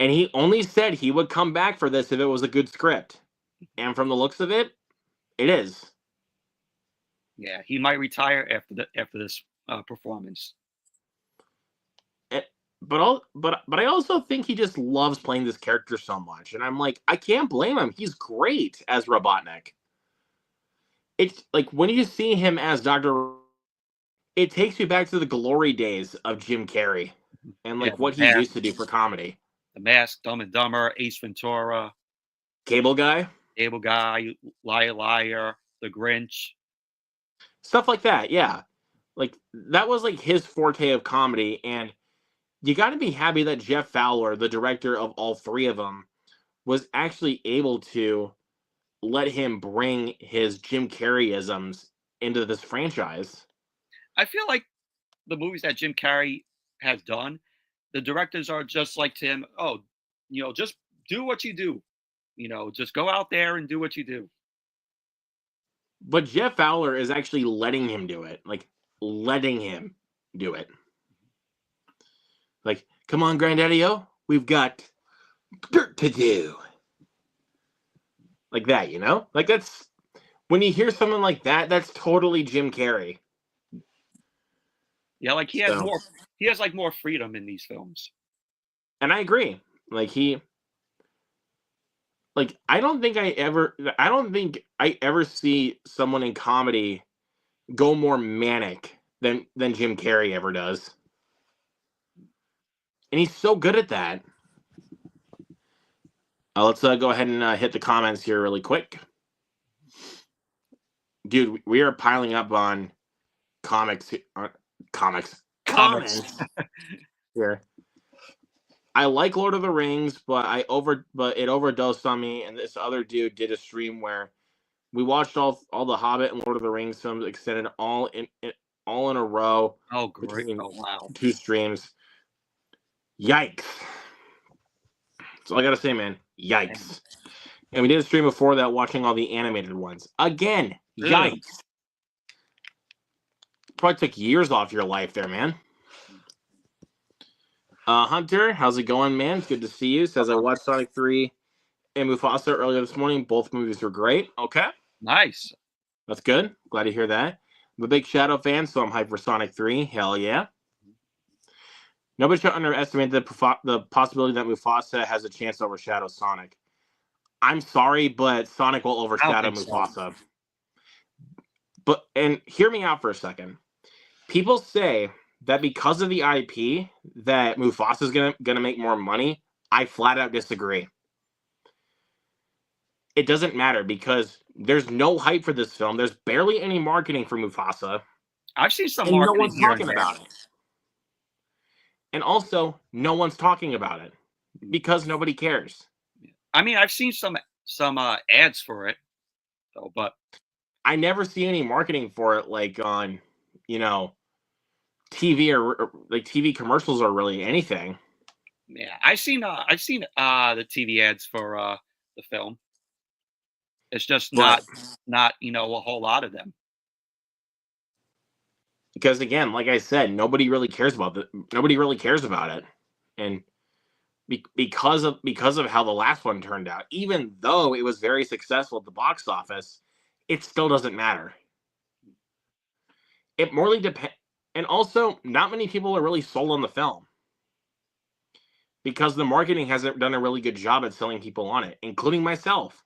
And he only said he would come back for this if it was a good script. And from the looks of it, it is. Yeah, he might retire after this performance. But I also think he just loves playing this character so much. And I'm like, I can't blame him. He's great as Robotnik. It's like when you see him as Dr. It takes me back to the glory days of Jim Carrey and what he used to do for comedy. The Mask, Dumb and Dumber, Ace Ventura, Cable Guy, Liar Liar, The Grinch, stuff like that. Yeah, like that was like his forte of comedy, and you got to be happy that Jeff Fowler, the director of all three of them, was actually able to let him bring his Jim Carrey-isms into this franchise. I feel like the movies that Jim Carrey has done, the directors are just like to him. Oh, just do what you do. Just go out there and do what you do. But Jeff Fowler is actually letting him do it. Like, letting him do it. Like, come on, Granddaddy-O, we've got dirt to do. Like that, Like, that's... When you hear someone like that, that's totally Jim Carrey. Yeah, like he has more freedom in these films. And I agree. Like, I don't think I ever see someone in comedy go more manic than Jim Carrey ever does. And he's so good at that. Let's go ahead and hit the comments here really quick. Dude, we are piling up on comments here. I like Lord of the Rings, but it overdosed on me. And this other dude did a stream where we watched all the Hobbit and Lord of the Rings films extended all in a row. Oh, great! Oh, wow! 2 streams. Yikes! That's all I gotta say, man. Yikes! And we did a stream before that, watching all the animated ones. Again, yikes! Probably took years off your life there, man. Hunter, how's it going, man? It's good to see you. Says I watched Sonic 3 and Mufasa earlier this morning. Both movies were great. Okay. Nice. That's good. Glad to hear that. I'm a big Shadow fan, so I'm hyped for Sonic 3. Hell yeah. Nobody should underestimate the possibility that Mufasa has a chance to overshadow Sonic. I'm sorry, but Sonic will overshadow Mufasa. So. And hear me out for a second. People say that because of the IP that Mufasa is gonna make more money. I flat out disagree. It doesn't matter because there's no hype for this film. There's barely any marketing for Mufasa. I've seen some marketing. No one's talking about it. And also, no one's talking about it because nobody cares. I mean, I've seen some ads for it, though, but I never see any marketing for it, like on, TV or like TV commercials or really anything. Yeah, I've seen the TV ads for the film. It's just not a whole lot of them. Because again, like I said, nobody really cares about it, and because of how the last one turned out, even though it was very successful at the box office, it still doesn't matter. It morely depends, and also not many people are really sold on the film because the marketing hasn't done a really good job at selling people on it, including myself.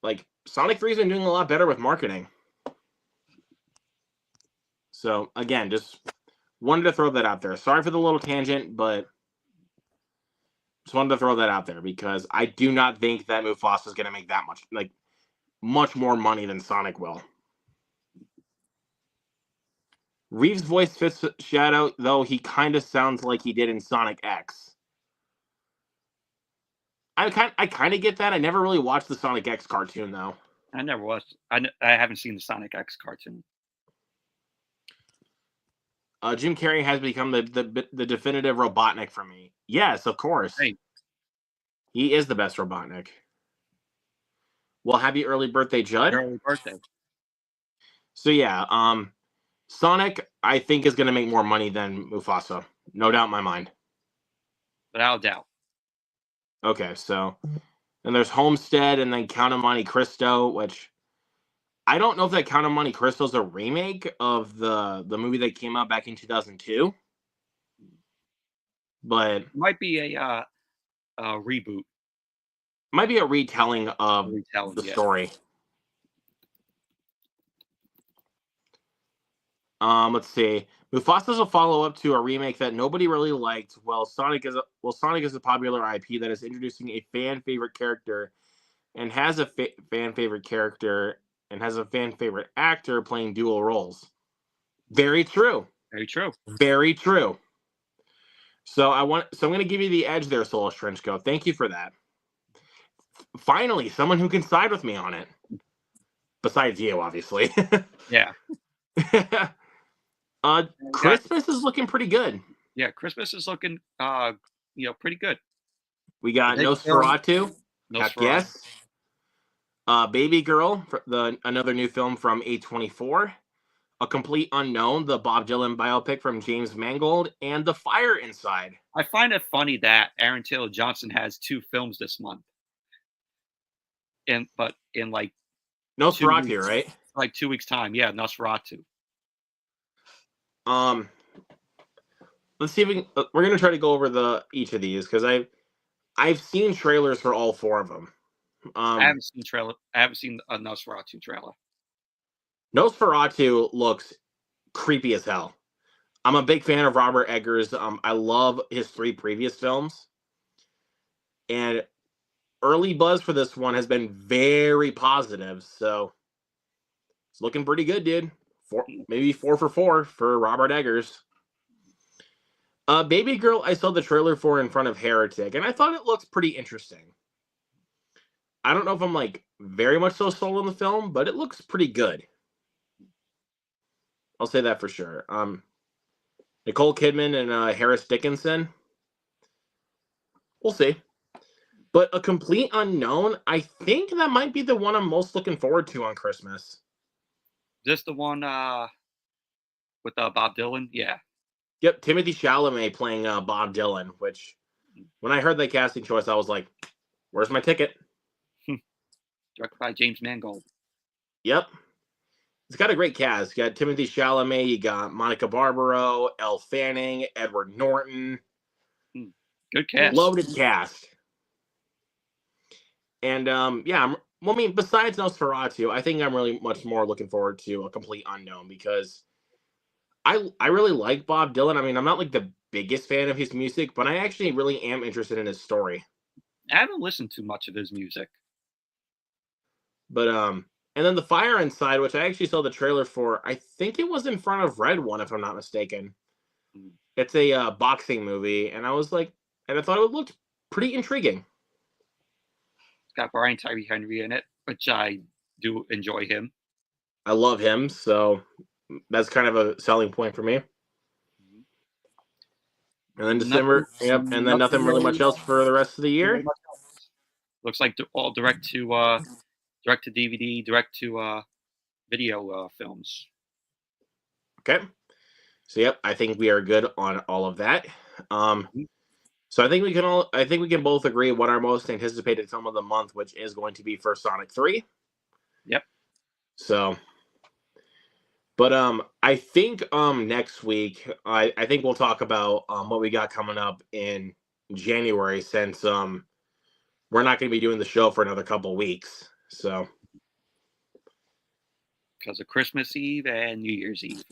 Like Sonic 3's been doing a lot better with marketing. So, again, just wanted to throw that out there. Sorry for the little tangent, but just wanted to throw that out there because I do not think that Mufasa is going to make that much more money than Sonic will. Reeves' voice fits Shadow, though he kind of sounds like he did in Sonic X. I kind of get that. I never really watched the Sonic X cartoon, though. I never watched. I haven't seen the Sonic X cartoon. Jim Carrey has become the definitive Robotnik for me. Yes, of course. Hey. He is the best Robotnik. Well, happy early birthday, Judd. Early birthday. So yeah, Sonic, I think, is going to make more money than Mufasa. No doubt in my mind. Without a doubt. Okay, so then there's Homestead and then Count of Monte Cristo, which I don't know if that Count of Monte Cristo is a remake of the movie that came out back in 2002, but it might be a reboot. Might be a retelling of the story. Let's see. Mufasa's a follow-up to a remake that nobody really liked. Sonic is a popular IP that is introducing a fan favorite character and has a fan favorite character and has a fan favorite actor playing dual roles. Very true. Very true. Very true. So I'm going to give you the edge there, Soulless Trenchcoat. Thank you for that. finally, someone who can side with me on it. Besides you, obviously. Yeah. Christmas is looking pretty good. Yeah, Christmas is looking pretty good. We got The big film, Nosferatu. Heck Nosferatu. yes. Baby Girl, another new film from A24. A Complete Unknown, the Bob Dylan biopic from James Mangold, and The Fire Inside. I find it funny that Aaron Taylor Johnson has 2 films this month. But in like 2 Nosferatu, weeks, right? like 2 weeks time. Yeah, Nosferatu. Let's see if we can, we're gonna try to go over each of these because I've seen trailers for all 4 of them. I haven't seen a Nosferatu trailer. Nosferatu looks creepy as hell. I'm a big fan of Robert Eggers. I love his 3 previous films, and early buzz for this one has been very positive. So it's looking pretty good, dude. Maybe 4 for 4 for Robert Eggers. Baby Girl, I saw the trailer for in front of Heretic, and I thought it looks pretty interesting. I don't know if I'm like very much so sold on the film, but it looks pretty good. I'll say that for sure. Nicole Kidman and Harris Dickinson. We'll see. But A Complete Unknown, I think that might be the one I'm most looking forward to on Christmas. Just the one with Bob Dylan? Yeah. Yep, Timothy Chalamet playing Bob Dylan, which when I heard that casting choice, I was like, where's my ticket? Directed by James Mangold. Yep. It's got a great cast. You got Timothy Chalamet, you got Monica Barbaro, Elle Fanning, Edward Norton. Good cast. Loaded cast. And besides Nosferatu, I think I'm really much more looking forward to A Complete Unknown because I really like Bob Dylan. I mean, I'm not like the biggest fan of his music, but I actually really am interested in his story. I haven't listened to much of his music. But and then The Fire Inside, which I actually saw the trailer for, I think it was in front of Red One, if I'm not mistaken. It's a boxing movie, and I thought it looked pretty intriguing. It's got Brian Tyree Henry in it, which I do enjoy him. I love him, so that's kind of a selling point for me. And then December, and then nothing really much else for the rest of the year. Looks like all direct to DVD, direct to video films. Okay. So yep, I think we are good on all of that. So I think we can both agree what our most anticipated film of the month, which is going to be for Sonic 3. Yep. So, but I think next week I think we'll talk about what we got coming up in January, since we're not going to be doing the show for another couple weeks. So because of Christmas Eve and New Year's Eve.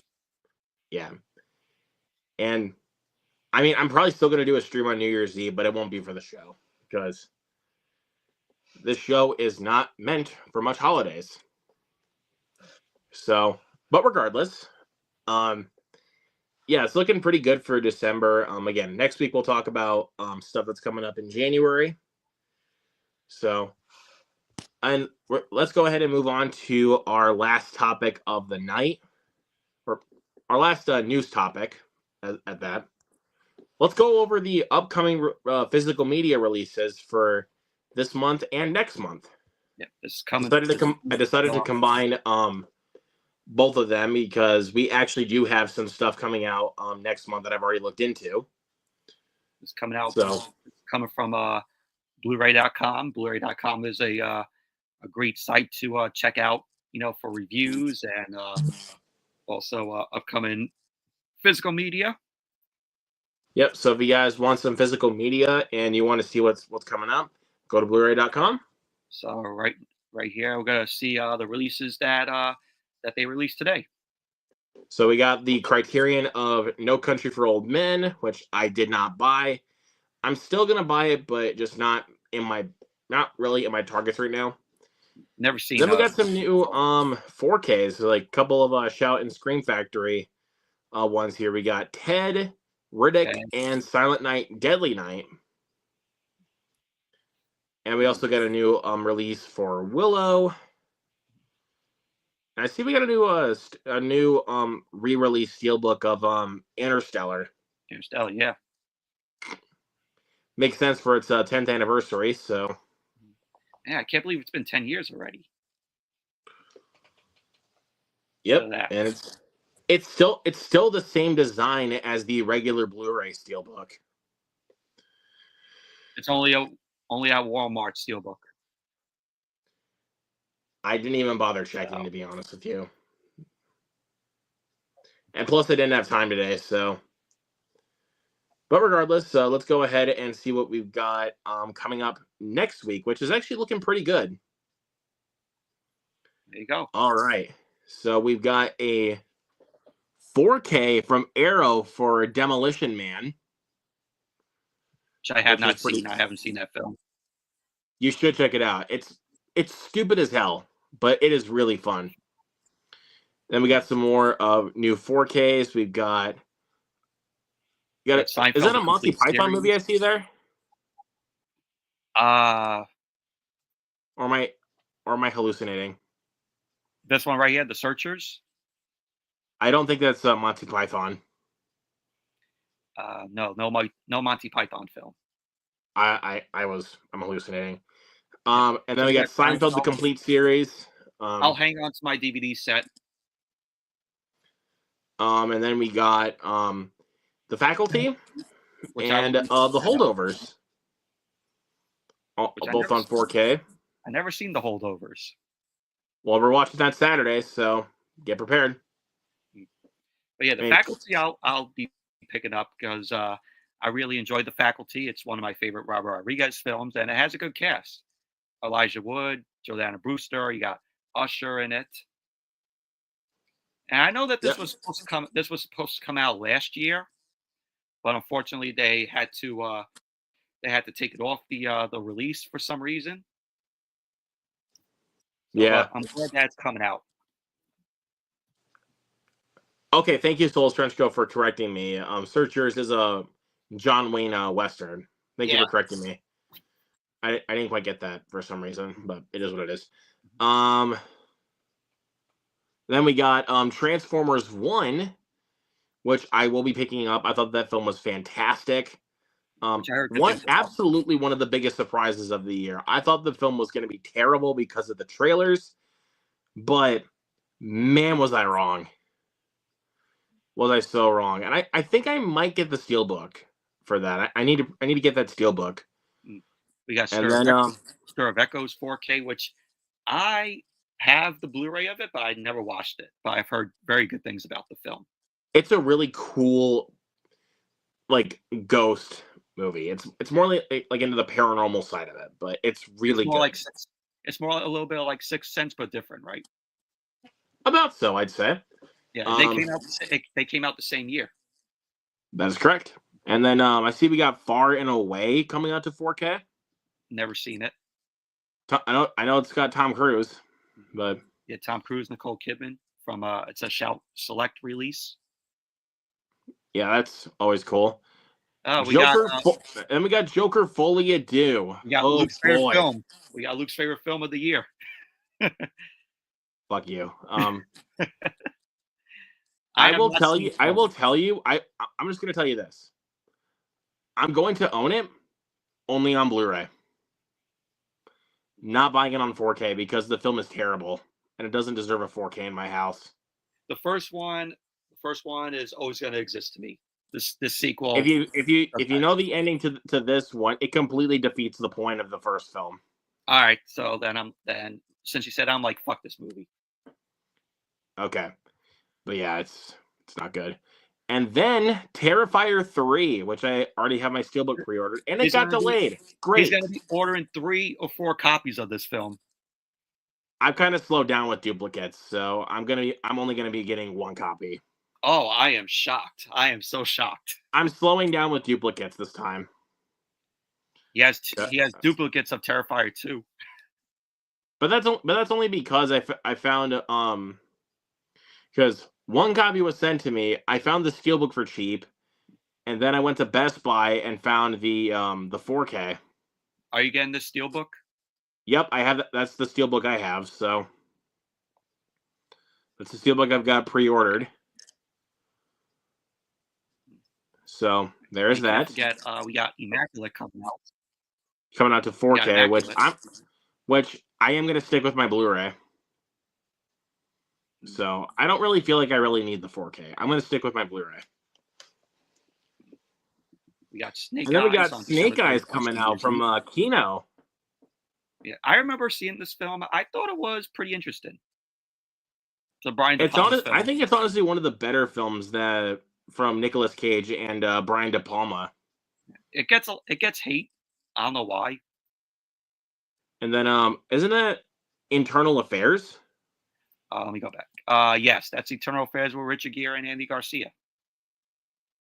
Yeah. And I mean, I'm probably still going to do a stream on New Year's Eve, but it won't be for the show because this show is not meant for much holidays. So, but regardless, it's looking pretty good for December. Again, next week we'll talk about stuff that's coming up in January. So, and let's go ahead and move on to our last topic of the night, or our last news topic at that. Let's go over the upcoming physical media releases for this month and next month. Yeah, this is coming. I decided to combine both of them because we actually do have some stuff coming out next month that I've already looked into. It's coming out. So coming from Blu-ray.com. Blu-ray.com is a great site to check out, for reviews and also upcoming physical media. Yep. So if you guys want some physical media and you want to see what's coming up, go to Blu-ray.com. So right here, we're gonna see the releases that they released today. So we got the Criterion of No Country for Old Men, which I did not buy. I'm still gonna buy it, but just not really in my targets right now. Never seen. Then we got some new 4Ks, like a couple of Shout and Scream Factory ones here. We got Ted, Riddick, and Silent Night, Deadly Night. And we also got a new release for Willow. And I see we got a new re-release steelbook of Interstellar. Interstellar, yeah. Makes sense for its 10th anniversary, so Yeah, I can't believe it's been 10 years already. yep. So that. And it's still the same design as the regular Blu-ray steelbook. It's only at Walmart Steelbook. I didn't even bother checking, to be honest with you. And plus, I didn't have time today, so. But regardless, let's go ahead and see what we've got coming up next week, which is actually looking pretty good. There you go. All right. So we've got a 4K from Arrow for Demolition Man. Which I have not seen. I haven't seen that film. You should check it out. It's stupid as hell, but it is really fun. Then we got some more new 4Ks. We've got. Is that a Monty Python movie I see there? Or am I hallucinating? This one right here, The Searchers. I don't think that's Monty Python. No Monty Python film. I'm hallucinating. And then we got Seinfeld, the complete series. I'll hang on to my DVD set. And then we got The Faculty and The Holdovers. Both on 4K. I never seen The Holdovers. Well, we're watching that Saturday, so get prepared. But yeah, The Faculty I'll be picking up because I really enjoyed The Faculty. It's one of my favorite Robert Rodriguez films, and it has a good cast. Elijah Wood, Jordana Brewster, you got Usher in it. And I know that this was supposed to come out last year, but unfortunately they had to take it off the release for some reason. So, yeah, I'm glad that's coming out. Okay, thank you, Souls Trenchcoat, for correcting me. Searchers is a John Wayne Western. Thank you for correcting me. I didn't quite get that for some reason, but it is what it is. Then we got Transformers 1, which I will be picking up. I thought that film was fantastic. Absolutely one of the biggest surprises of the year. I thought the film was going to be terrible because of the trailers, but man, was I wrong. Was I so wrong? And I think I might get the steelbook for that. I need to get that steelbook. We got Stir of Echoes 4K, which I have the Blu-ray of it, but I never watched it. But I've heard very good things about the film. It's a really cool, like, ghost movie. It's more like into the paranormal side of it, but it's really good. It's more a little bit like Sixth Sense, but different, right? About so, I'd say. Yeah, they came out the same year. That is correct. And then I see we got Far and Away coming out to 4K. Never seen it. I know it's got Tom Cruise, but yeah, Tom Cruise, Nicole Kidman from it's a Shout Select release. Yeah, that's always cool. We got Joker Folie à Deux. We got Luke's favorite film. We got Luke's favorite film of the year. Fuck you. I will tell you. I'm just going to tell you this. I'm going to own it only on Blu-ray. Not buying it on 4K because the film is terrible and it doesn't deserve a 4K in my house. The first one is always going to exist to me. This sequel. If you know the ending to this one, it completely defeats the point of the first film. All right, so then since you said, I'm like, fuck this movie. Okay, but yeah, it's not good. And then Terrifier 3, which I already have my steelbook pre-ordered, and it got delayed. Great. He's going to be ordering 3 or 4 copies of this film. I've kind of slowed down with duplicates, so I'm only gonna be getting 1 copy. Oh, I am shocked. I am so shocked. I'm slowing down with duplicates this time. He has duplicates of Terrifier 2. But that's only because I found because 1 copy was sent to me. I found the steelbook for cheap, and then I went to Best Buy and found the 4K. Are you getting this steelbook? Yep, I have. That's the steelbook I have. So that's the steelbook I've got pre-ordered. So there's And can't that. forget, we got Immaculate Coming out to We got 4K, Immaculate. which I am gonna stick with my Blu-ray. So I don't really feel like I really need the 4K. I'm gonna stick with my Blu-ray. We got Snake And then we Eyes got on Snake December Eyes 31st coming in out from Disney. Kino. Yeah, I remember seeing this film. I thought it was pretty interesting. It's a Brian De It's Palma honest. I film. think it's honestly one of the better films that from Nicolas Cage and Brian De Palma. It gets hate. I don't know why. And then isn't that Internal Affairs? Let me go back. Yes, that's Eternal Affairs with Richard Gere and Andy Garcia.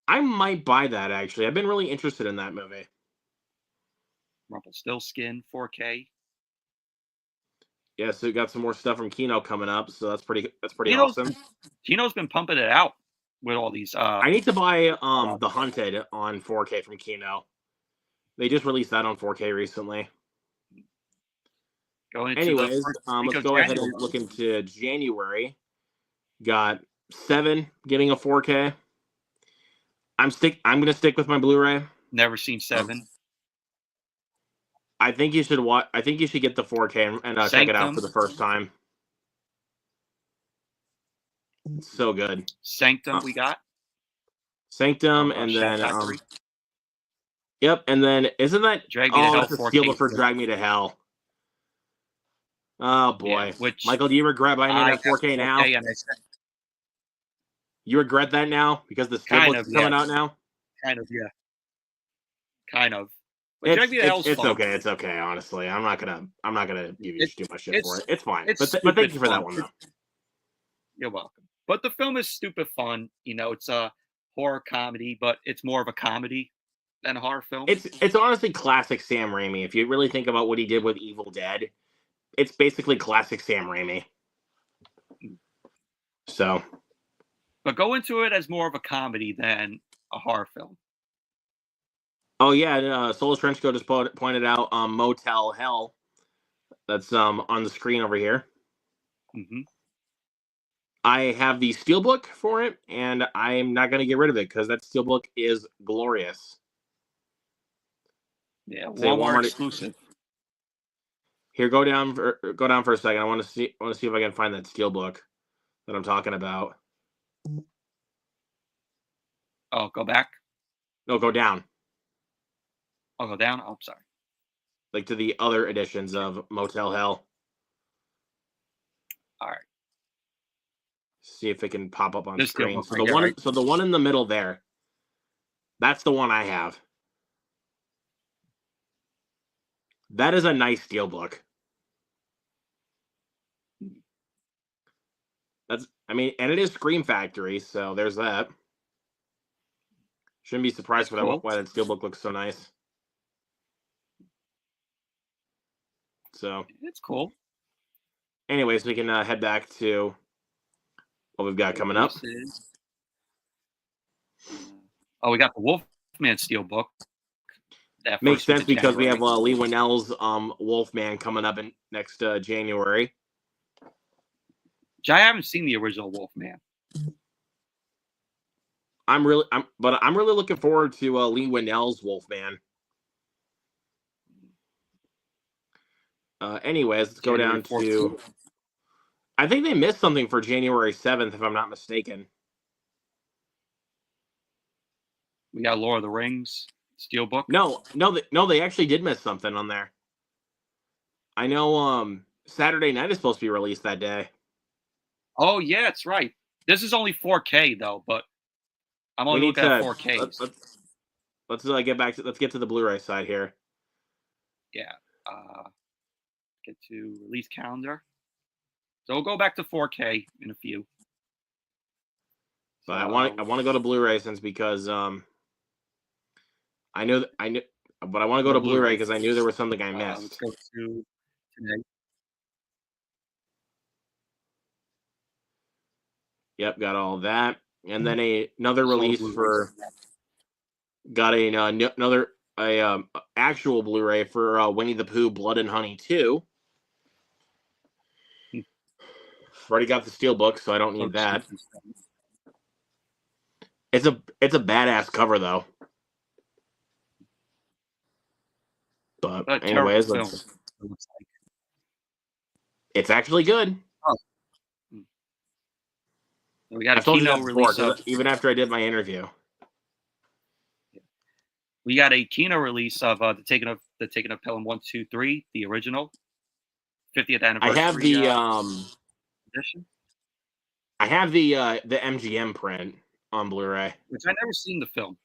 I might buy that actually. I've been really interested in that movie. Rumpelstiltskin 4K. Yeah, so we got some more stuff from Kino coming up, so that's pretty Kino's awesome. Kino's been pumping it out with all these. I need to buy The Hunted on 4K from Kino. They just released that on 4K recently. Going into Anyways, the first week let's of go ahead January. and look into January. Got 7 getting a 4K. I'm gonna stick with my Blu-ray. Never seen 7. I think you should watch. I think you should get the 4K and check it out for the first time. It's so good. Sanctum we got. Sanctum, and then yep, and then isn't that Drag Me to Hell that's a 4K. steal for Drag Me to Hell. Oh boy, Yeah, which Michael, do you regret buying me that 4K now? And You regret that now because the steelbook's coming out now? Kind of, yeah. Kind of. But it's okay. It's okay. Honestly, I'm not gonna give you too much shit for it. It's fine. But thank you for that one though. You're welcome. But the film is stupid fun. You know, it's a horror comedy, but it's more of a comedy than a horror film. It's honestly classic Sam Raimi. If you really think about what he did with Evil Dead, it's basically classic Sam Raimi. So, but go into it as more of a comedy than a horror film. Oh yeah, Soulless Trenchcoat just pointed out Motel Hell. That's on the screen over here. Mm-hmm. I have the steelbook for it, and I'm not going to get rid of it because that steelbook is glorious. Yeah, Walmart exclusive. Here, go down for a second. I want to see if I can find that steelbook that I'm talking about. Oh, go back. No, go down. I'll go down. Oh, I'm sorry. Like to the other editions of Motel Hell. All right. See if it can pop up on screen. So right? So the one in the middle there. That's the one I have. That is a nice steelbook. And it is Scream Factory, so there's that. Shouldn't be surprised why that steelbook looks so nice. So it's cool. Anyways, we can head back to what we've got coming up. We got the Wolfman steelbook. That makes sense because we have Lee Winnell's Wolfman coming up in next January. I haven't seen the original Wolfman. I'm really looking forward to Lee Winnell's Wolfman. Anyways, let's go down to. I think they missed something for January 7th, if I'm not mistaken. We got Lord of the Rings steelbook. No, they actually did miss something on there. I know. Saturday Night is supposed to be released that day. Oh yeah, that's right. This is only 4K though, but I'm only looking at 4K. Let's get back to let's get to the Blu-ray side here. Yeah. Get to release calendar. So we'll go back to 4K in a few. But I want to go to Blu-ray because I knew, but I want to go to Blu-ray because I knew there was something I missed. Let's go to today. Yep, got all that, and then another release for got another a actual Blu-ray for Winnie the Pooh: Blood and Honey 2. Already got the steelbook, so I don't need that. It's a badass cover though. But anyways, it's actually good. Oh. We got a Kino release even after I did my interview. We got a Kino release of the Taking of Pelham 1, 2, 3, the original 50th anniversary. I have the edition. I have the MGM print on Blu-ray. Which I never seen the film.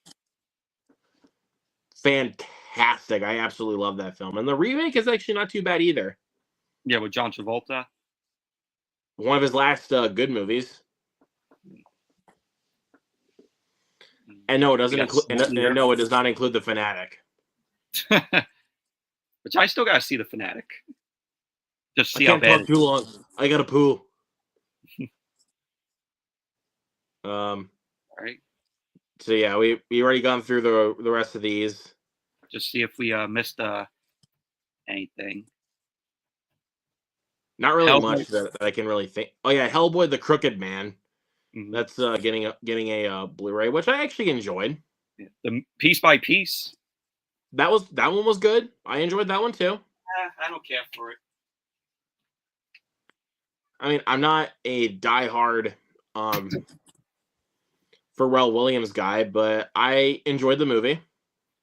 Fantastic! I absolutely love that film, and the remake is actually not too bad either. Yeah, with John Travolta. One of his last good movies. And no, it doesn't include. No, it does not include the Fanatic. Which I still gotta see the Fanatic. Just see I how can't bad. Talk too long. I got a poo. All right. So yeah, we already gone through the rest of these. Just see if we missed anything. Not really much that I can really think. Oh yeah, Hellboy: The Crooked Man. Mm-hmm. That's getting a Blu-ray, which I actually enjoyed. Yeah. The Piece by Piece. That one was good. I enjoyed that one too. I don't care for it. I mean, I'm not a diehard Pharrell Williams guy, but I enjoyed the movie.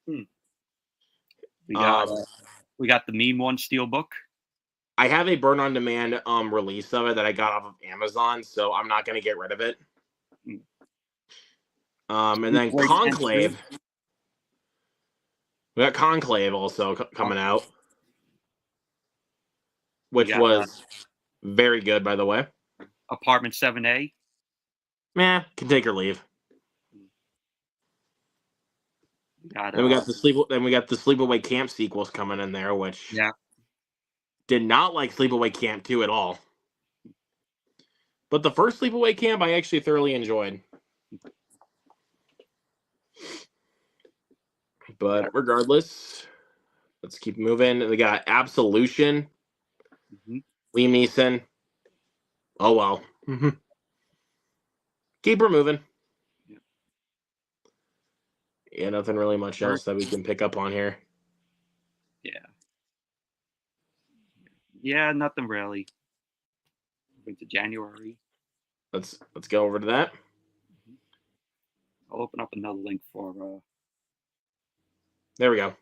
We got the Meme One Steelbook. I have a burn on demand release of it that I got off of Amazon, so I'm not going to get rid of it. And then Conclave. We got Conclave also coming out, which was very good, by the way. Apartment 7A. Meh, can take or leave. Then we got the Sleepaway Camp sequels coming in there, which did not like Sleepaway Camp 2 at all. But the first Sleepaway Camp I actually thoroughly enjoyed. But regardless, let's keep moving. We got Absolution. Liam Neeson. Oh well. Keep her moving. Yeah, nothing really much else that we can pick up on here. Yeah, nothing really. Into January. Let's go over to that. I'll open up another link for. There we go.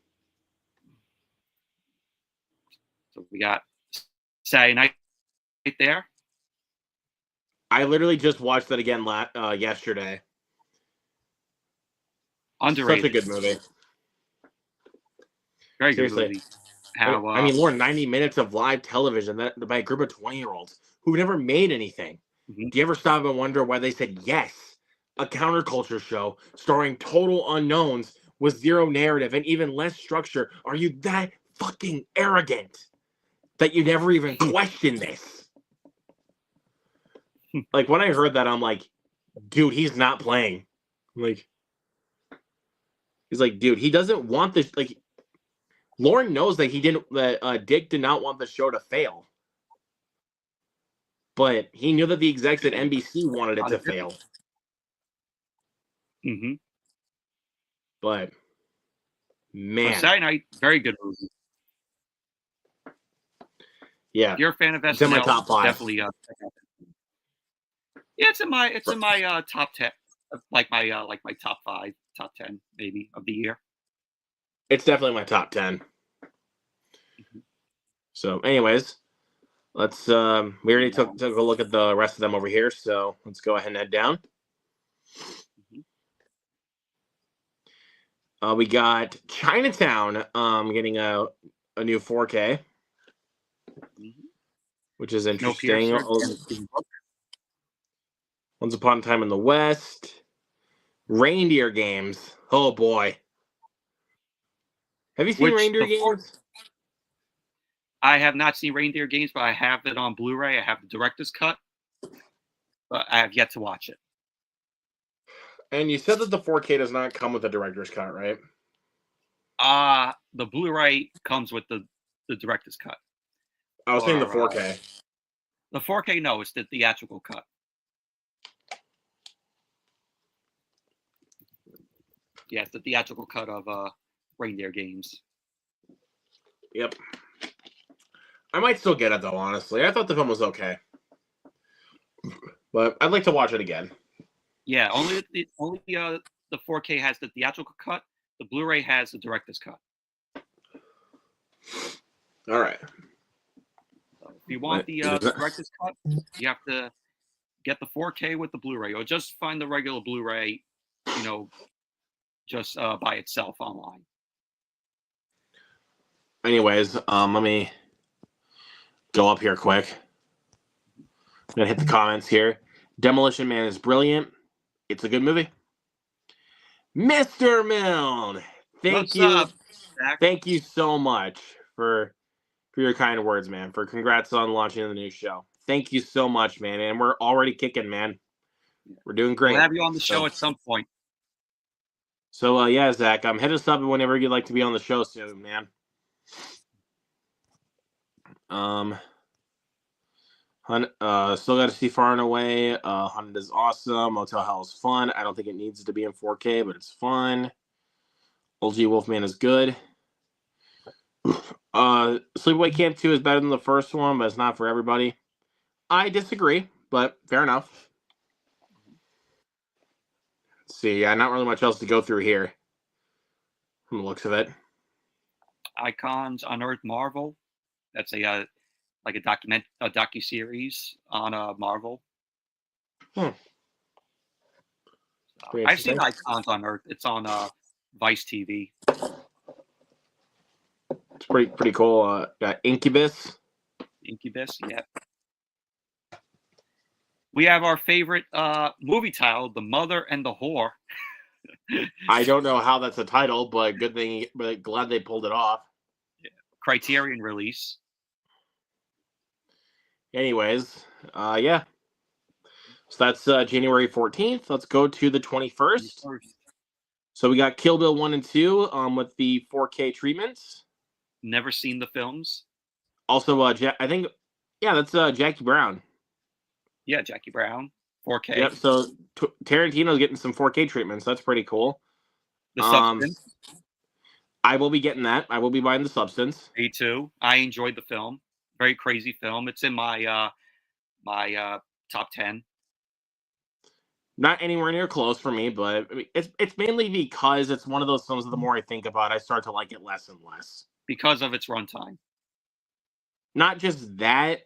So we got Saturday night right there. I literally just watched that again yesterday. Underrated. Such a good movie. Very good movie. I mean, Lauren, 90 minutes of live television by a group of 20-year-olds who never made anything. Do you ever stop and wonder why they said yes? A counterculture show starring total unknowns with zero narrative and even less structure. Are you that fucking arrogant that you never even question this? Like, when I heard that, I'm like, dude, he's not playing. Like, he's like, dude, he doesn't want this. Like, Lauren knows that Dick did not want the show to fail. But he knew that the execs at NBC wanted it to fail. But, man. Saturday night, very good movie. Yeah. If you're a fan of SNL, it's in my top 5. Definitely check out. Yeah, it's in my top 10, like my top 5, top 10 maybe of the year. It's definitely my top 10. So, anyways, let's we already took a look at the rest of them over here, so let's go ahead and head down. We got Chinatown getting a new 4K, which is interesting. Once Upon a Time in the West. Reindeer Games. Oh boy. Have you seen Reindeer Games? I have not seen Reindeer Games, but I have it on Blu-ray. I have the director's cut, but I have yet to watch it. And you said that the 4K does not come with a director's cut, right? The Blu-ray comes with the director's cut. I was saying the Or, 4K. The 4K, no, it's the theatrical cut. Yeah, it's the theatrical cut of Reindeer Games. Yep. I might still get it though, honestly. I thought the film was okay. But I'd like to watch it again. Yeah, only the 4K has the theatrical cut. The Blu-ray has the director's cut. All right. So if you want the director's cut, you have to get the 4K with the Blu-ray, or just find the regular Blu-ray, just by itself online. Anyways, let me go up here quick. I'm gonna hit the comments here. Demolition Man is brilliant. It's a good movie. Mr. Milne, thank you. Thank you so much for your kind words, man. For congrats on launching the new show. Thank you so much, man. And we're already kicking, man. We're doing great. We'll have you on the show at some point. So yeah, Zach, hit us up whenever you'd like to be on the show soon, man. Still got to see Far and Away. Hunt is awesome. Motel Hell is fun. I don't think it needs to be in 4K, but it's fun. OG Wolfman is good. Sleepaway Camp 2 is better than the first one, but it's not for everybody. I disagree, but fair enough. Let's see, yeah, not really much else to go through here from the looks of it. Icons Unearthed Marvel. That's a like a docuseries on Marvel. Hmm. I've seen Icons Unearthed. It's on Vice TV. It's pretty cool. Got Incubus. Incubus, yeah. We have our favorite movie title, The Mother and the Whore. I don't know how that's a title, but good thing. But glad they pulled it off. Yeah. Criterion release. Anyways, yeah. So that's January 14th. Let's go to the 21st. So we got Kill Bill 1 and 2 with the 4K treatments. Never seen the films. Also, I think, yeah, that's Jackie Brown. Yeah, Jackie Brown, 4K. Yep. So Tarantino's getting some 4K treatments. That's pretty cool. The Substance. I will be getting that. I will be buying The Substance. Me too. I enjoyed the film. Very crazy film. It's in my top 10. Not anywhere near close for me, but I mean, it's mainly because it's one of those films that the more I think about it, I start to like it less and less. Because of its runtime. Not just that.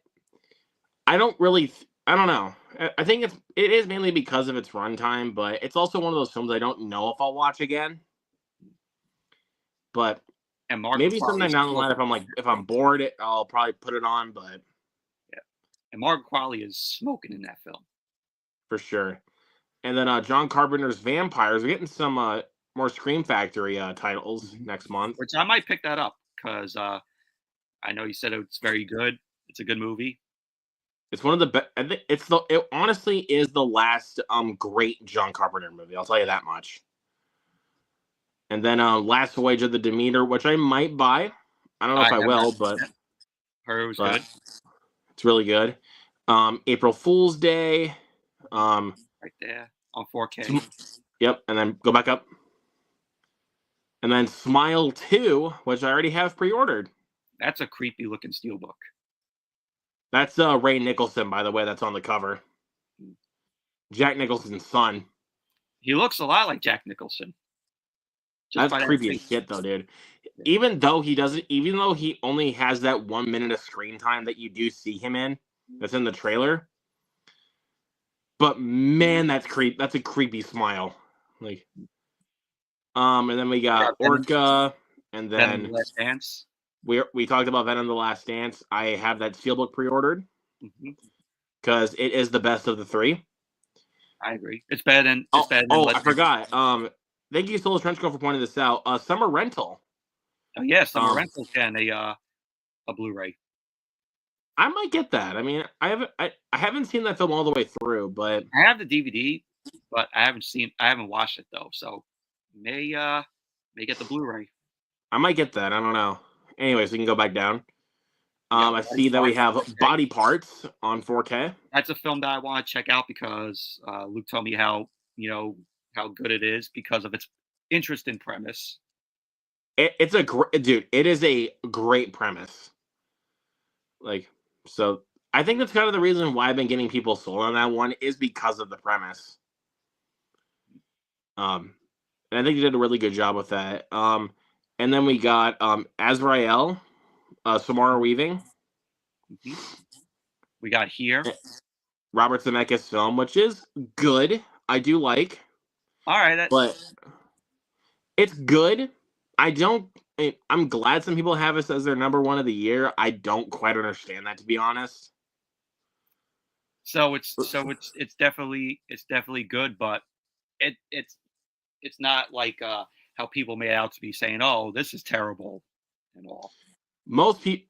I don't know. I think it is mainly because of its runtime, but it's also one of those films I don't know if I'll watch again. But maybe sometime down the line, if I'm bored, I'll probably put it on. But yeah, and Margaret Qualley is smoking in that film for sure. And then John Carpenter's Vampires. We're getting some more Scream Factory titles next month. Which I might pick that up because I know you said it's very good. It's a good movie. It's one of the best. I think it honestly is the last great John Carpenter movie. I'll tell you that much. And then Last Voyage of the Demeter, which I might buy. I don't know if I will, but heard it was good. It's really good. April Fool's Day. Right there on 4K. Yep, and then go back up. And then Smile 2, which I already have pre-ordered. That's a creepy looking steelbook. That's Ray Nicholson, by the way. That's on the cover. Jack Nicholson's son. He looks a lot like Jack Nicholson. That's creepy as shit, though, dude. Yeah. Even though he only has that 1 minute of screen time that you do see him in, that's in the trailer. But man, that's a creepy smile. Like, and then we got Orca, and then Venom: The Last Dance. We talked about Venom: The Last Dance. I have that steelbook pre-ordered because it is the best of the three. I agree. It's better than. I forgot. Thank you, Soulless Trenchcoat, for pointing this out. Summer Rental. Oh yeah, Summer Rental and a Blu-ray. I might get that. I mean, I haven't seen that film all the way through, but I have the DVD, but I haven't watched it though. So may get the Blu-ray. I might get that. I don't know. Anyways, we can go back down. Yeah, I Body see that we Parts, have 4K. Body Parts on 4K. That's a film that I want to check out because Luke told me how how good it is because of its interesting premise. It's a great dude. It is a great premise. Like, so I think that's kind of the reason why I've been getting people sold on that one is because of the premise. And I think you did a really good job with that. And then we got Azrael, Samara Weaving. Mm-hmm. We got Here. Robert Zemeckis film, which is good. I do like. All right, but it's good. I'm glad some people have this as their number one of the year. I don't quite understand that, to be honest. so it's definitely good, but it's not like how people made out to be saying, "Oh, this is terrible," and all. Most people,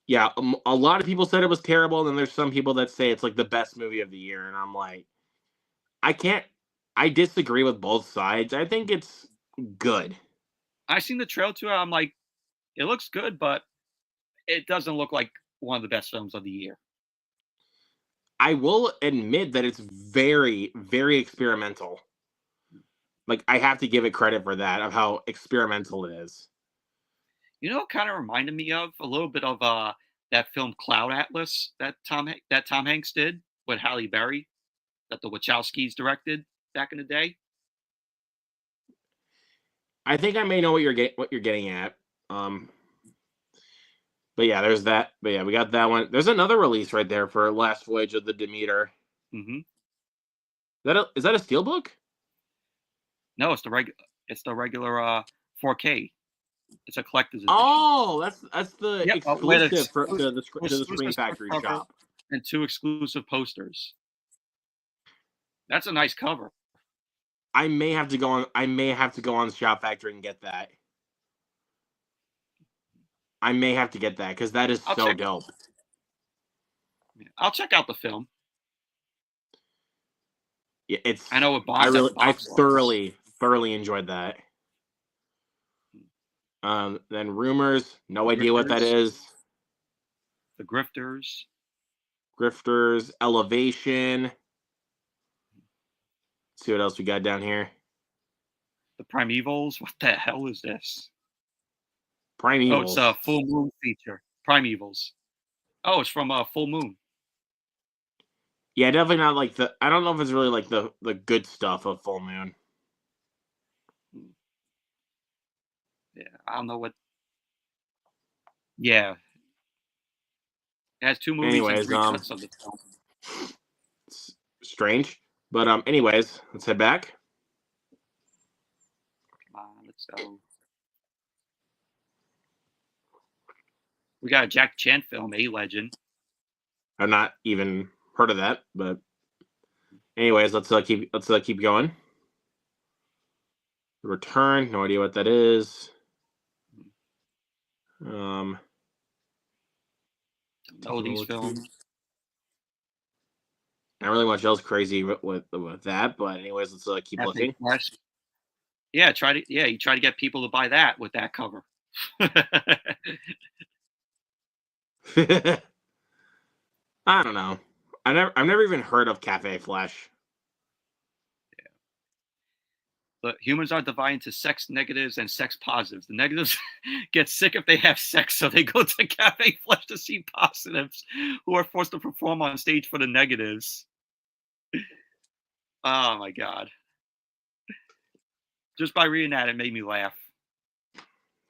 yeah, a lot of people said it was terrible, and then there's some people that say it's like the best movie of the year, and I'm like, I can't. I disagree with both sides. I think it's good. I seen the trail to it. I'm like, it looks good, but it doesn't look like one of the best films of the year. I will admit that it's very, very experimental. Like, I have to give it credit for that, of how experimental it is. You know, it kind of reminded me of a little bit of that film Cloud Atlas that Tom Hanks did with Halle Berry, that the Wachowskis directed back in the day. I think I may know what you're getting at. But yeah, there's that. But yeah, we got that one. There's another release right there for Last Voyage of the Demeter. Mm-hmm. Is that a steelbook? No, it's the regular 4K. It's a collector's edition. Oh, that's the Yep, exclusive to the exclusive Screen Factory cover shop. and 2 exclusive posters. That's a nice cover. I may have to go on Shop Factory and get that. I may have to get that because that is so dope. I'll check out the film. Yeah, I know it bombs. I thoroughly enjoyed that. Then Rumors, no idea what that is. The Grifters. Elevation. Let's see what else we got down here. The Primevals. What the hell is this? Primevals. Oh, it's a Full Moon feature. Primevals. Oh, it's from Full Moon. Yeah, definitely not like the. I don't know if it's really like the good stuff of Full Moon. Yeah, I don't know what. Yeah, it has 2 movies and 3 cuts of the film. It's strange, but anyways, let's head back. Come on, let's go. We got a Jack Chan film, A Legend. I've not even heard of that, but anyways, let's keep going. Return, no idea what that is. Know these films. Not really much else crazy with that, but anyways, let's keep looking. Yeah, you try to get people to buy that with that cover. I don't know. I've never even heard of Cafe Flesh. Yeah. But humans are divided into sex negatives and sex positives. The negatives get sick if they have sex, so they go to Cafe Flesh to see positives who are forced to perform on stage for the negatives. Oh my god. Just by reading that, it made me laugh.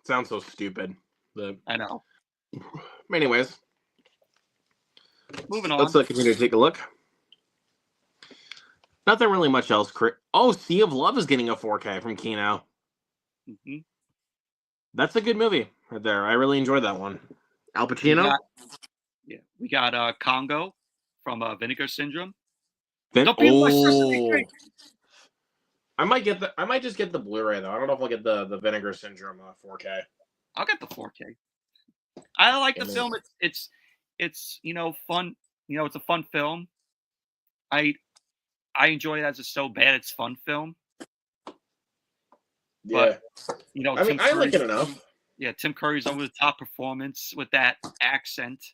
Sounds so stupid. I know. Anyways, moving on. Let's continue to take a look. Nothing really much else. Oh, Sea of Love is getting a 4K from Kino. Mm-hmm. That's a good movie right there. I really enjoyed that one. Al Pacino. We got Congo from Vinegar Syndrome. I might just get the Blu-ray though. I don't know if I'll get the Vinegar Syndrome 4K. I'll get the 4K. I like the film. It's fun. It's a fun film. I enjoy it as a so bad it's fun film. Yeah. But, you know, I mean, Tim I like Curry, it enough. yeah, Tim Curry's over the top performance with that accent.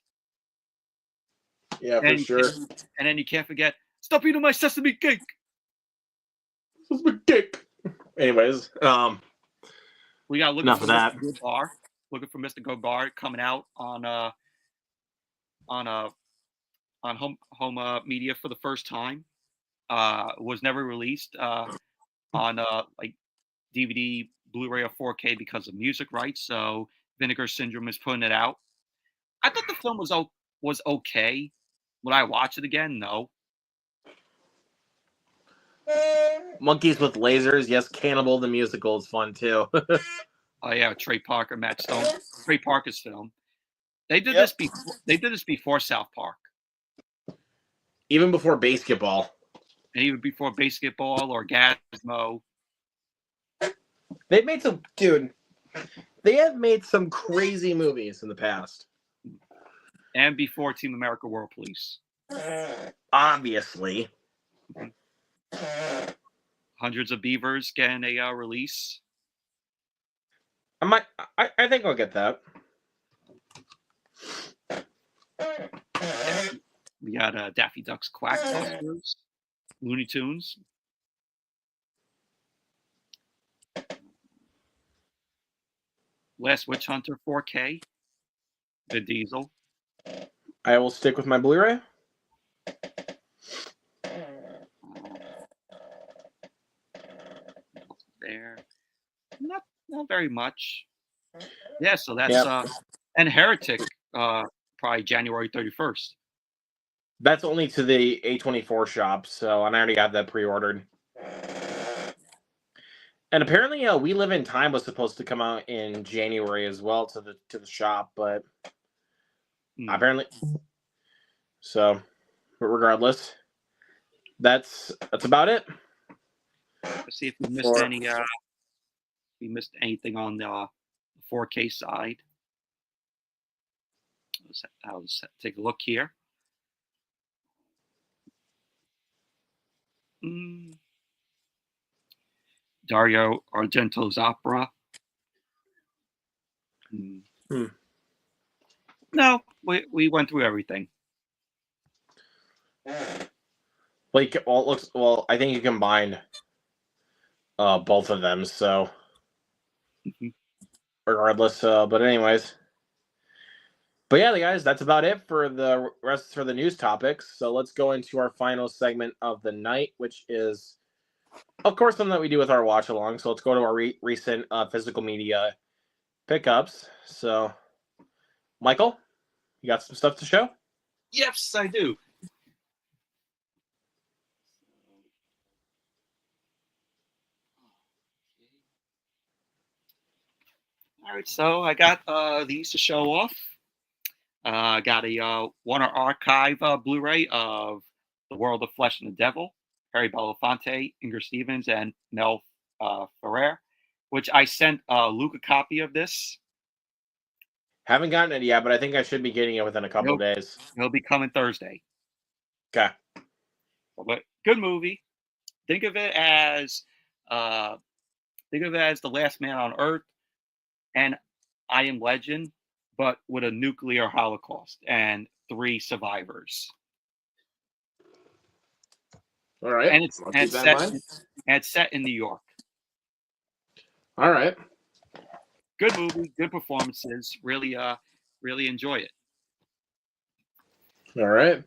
Yeah, for sure. And then you can't forget, stop eating my sesame cake. Sesame cake. Anyways, We got looking enough for of that. Mr. Goodbar. Looking for Mr. Goodbar coming out on on home media for the first time. Was never released on like DVD, Blu-ray, or 4K because of music rights. So Vinegar Syndrome is putting it out. I thought the film was okay. Would I watch it again? No. Monkeys with Lasers. Yes, Cannibal the musical is fun too. Oh yeah, Trey Parker, Matt Stone. Trey Parker's film. They did Yep. this before. They did this before South Park, Even before basketball. and even before Basketball or Gazmo. They've made some, dude. They have made some crazy movies in the past. And before Team America World Police. Obviously. Hundreds of Beavers getting a release. I think I'll get that. We got Daffy Duck's Quack Busters, Looney Tunes. Last Witch Hunter 4K. The Diesel. I will stick with my Blu-ray. There. Not very much. Yeah, so that's and Heretic probably January 31st. That's only to the A24 shop, so and I already got that pre-ordered. And apparently, We Live in Time was supposed to come out in January as well to the shop, but apparently, so. But regardless, that's about it. Let's see if we missed anything on the 4K side. Let's take a look here. Dario Argento's opera. No, we went through everything. Like, I think you combined both of them, so regardless, but anyways. But yeah, guys, that's about it for the rest for the news topics. So let's go into our final segment of the night, which is, of course, something that we do with our watch along. So let's go to our recent physical media pickups. So, Michael, you got some stuff to show? Yes, I do. All right, so I got these to show off. I got a Warner Archive Blu-ray of The World of Flesh and the Devil, Harry Belafonte, Inger Stevens, and Mel Ferrer, which I sent Luke a copy of this. Haven't gotten it yet, but I think I should be getting it within a couple of days. It'll be coming Thursday. Okay. But good movie. Think of it as The Last Man on Earth and I Am Legend, but with a nuclear holocaust and 3 survivors. All right. And it's set in New York. All right. Good movie, good performances. Really enjoy it. All right.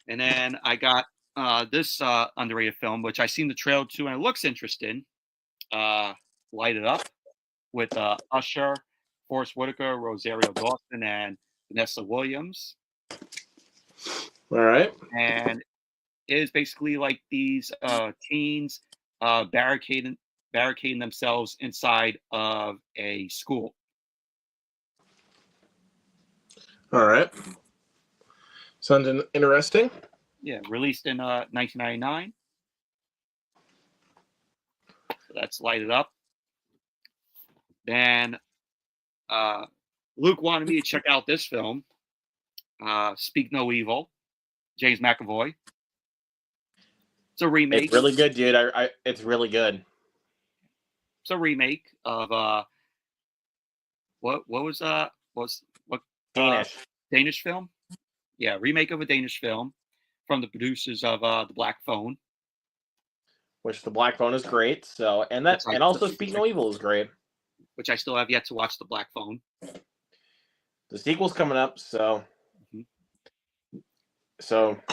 And then I got this underrated film, which I seen the trailer to, and it looks interesting. Light It Up with Usher, Forrest Whitaker, Rosario Dawson, and Vanessa Williams. All right. And it is basically like these teens barricading themselves inside of a school. All right. Sounds interesting. Yeah, released in 1999. So that's Light It Up. Then Luke wanted me to check out this film, Speak No Evil, James McAvoy. It's a remake. It's really good, dude. It's really good. it's a remake of what Danish. Danish film? Yeah, remake of a Danish film from the producers of The Black Phone. Which the Black Phone is great. So and also Speak No Evil is great. Which I still have yet to watch. The Black Phone. The sequel's coming up, so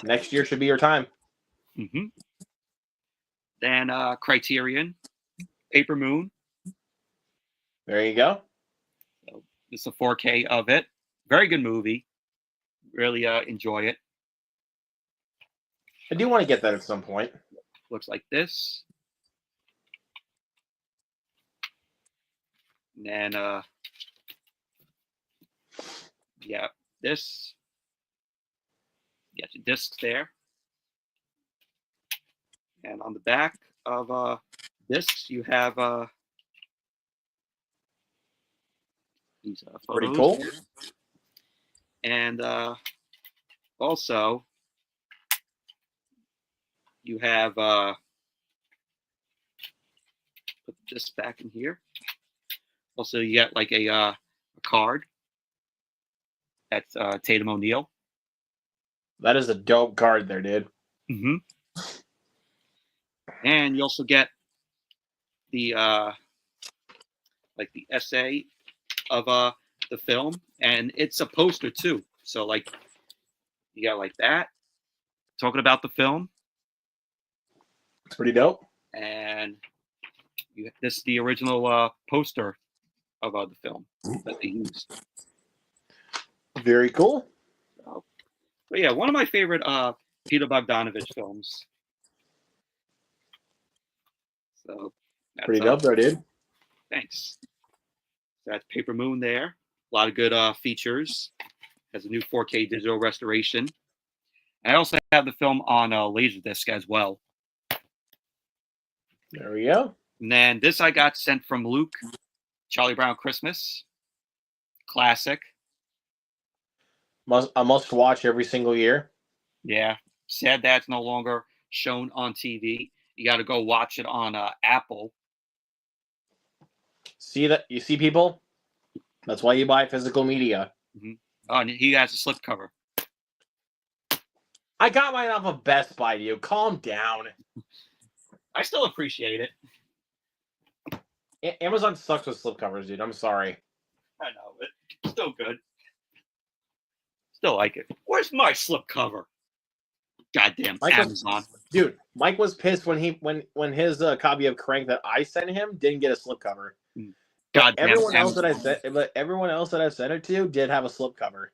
next year should be your time. Then Criterion, Paper Moon. There you go. So it's a 4K of it. Very good movie. Really enjoy it. I do want to get that at some point. Looks like this. And then, yeah, this. You got your discs there. And on the back of discs, you have these photos. Pretty cool. And also, you have put this back in here. Also, you got like a card. That's Tatum O'Neal. That is a dope card there, dude. And you also get the like the essay of the film, and it's a poster too. So like you got like that talking about the film. It's pretty dope. And this is the original poster of the film that they used. Very cool. So, but yeah, one of my favorite Peter Bogdanovich films. So that's pretty dope there, dude. Thanks. That's Paper Moon there. A lot of good features. Has a new 4K digital restoration. I also have the film on Laserdisc as well. There we go. And then this I got sent from Luke. Charlie Brown Christmas. Classic. A must watch every single year. Yeah. Sad that's no longer shown on TV. You got to go watch it on Apple. See that? You see, people? That's why you buy physical media. Oh, and he has a slipcover. I got mine off of Best Buy, dude. Calm down. I still appreciate it. Amazon sucks with slipcovers, dude. I'm sorry. I know, but still good. Still like it. Where's my slipcover? Goddamn Amazon. Dude, Mike was pissed when his copy of Crank that I sent him didn't get a slipcover. Goddamn everyone else that I sent it to did have a slipcover.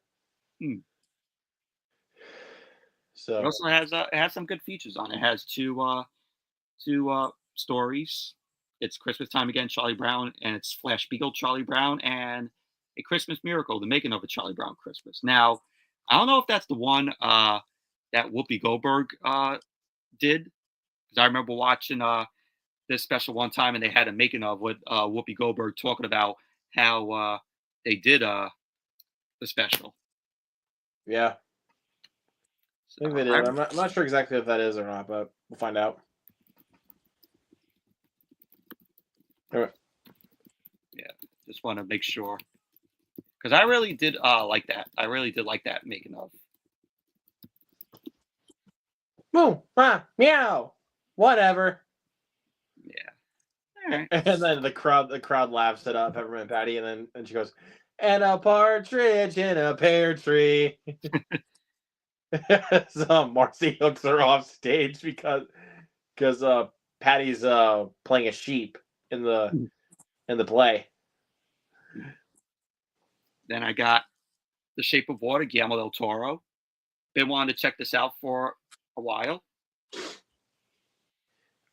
So it also has it has some good features on it. It has two stories. It's Christmas Time Again, Charlie Brown, and it's Flash Spiegel, Charlie Brown, and A Christmas Miracle, the making of a Charlie Brown Christmas. Now, I don't know if that's the one that Whoopi Goldberg did, because I remember watching this special one time, and they had a making of with Whoopi Goldberg talking about how they did the special. Yeah. I think they did. I'm not sure exactly if that is or not, but we'll find out. All right. Yeah, just want to make sure. Because I really did like that. I really did like that making of. Moo, meow, whatever. Yeah. All right. And then the crowd laughs at Peppermint Patty, and she goes, "And a partridge in a pear tree." So Marcy hooks her off stage because Patty's playing a sheep in the play. Then I got The Shape of Water, Guillermo del Toro. Been wanting to check this out for a while.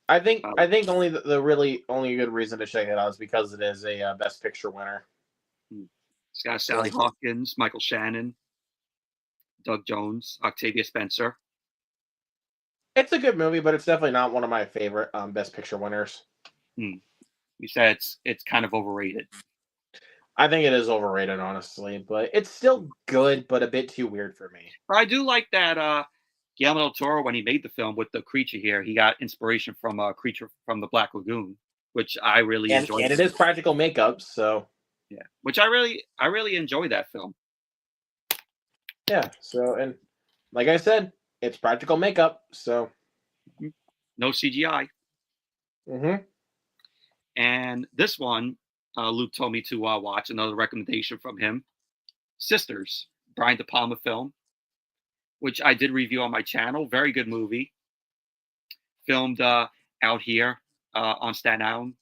I think only the really only good reason to check it out is because it is a Best Picture winner. It's got Sally Hawkins, Michael Shannon, Doug Jones, Octavia Spencer. It's a good movie, but it's definitely not one of my favorite Best Picture winners. You said it's kind of overrated. I think it is overrated, honestly, but it's still good, but a bit too weird for me. But I do like that Guillermo del Toro, when he made the film with the creature here, he got inspiration from a creature from the Black Lagoon, which I really enjoyed. And it is practical makeup, so Yeah, which I really enjoy that film. yeah. So and like I said, it's practical makeup, so No CGI. mm-hmm. And this one, Luke told me to watch. Another recommendation from him, Sisters, Brian De Palma film, which I did review on my channel. Very good movie. Filmed out here on Staten Island,